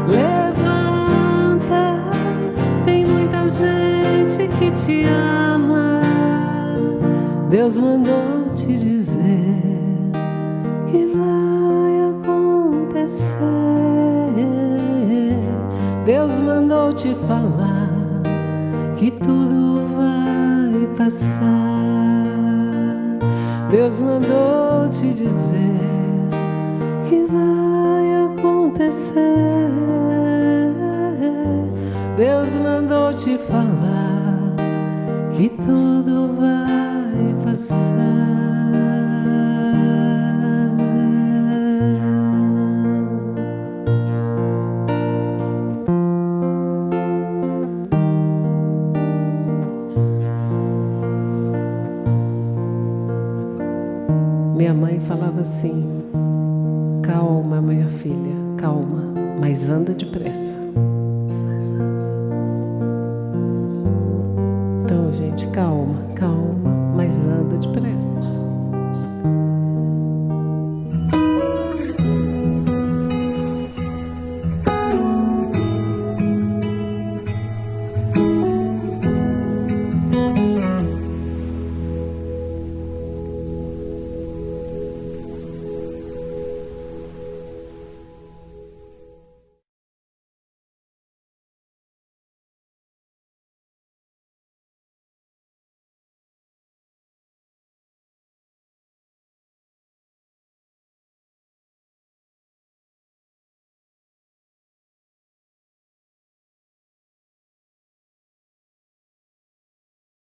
Levanta, tem muita gente que te ama. Deus mandou te dizer que vai acontecer. Deus mandou te falar que tudo vai passar. Deus mandou te dizer que vai acontecer. Deus mandou te falar que tudo vai passar. Minha mãe falava assim: calma, minha filha, calma, mas anda depressa. Então, gente, calma.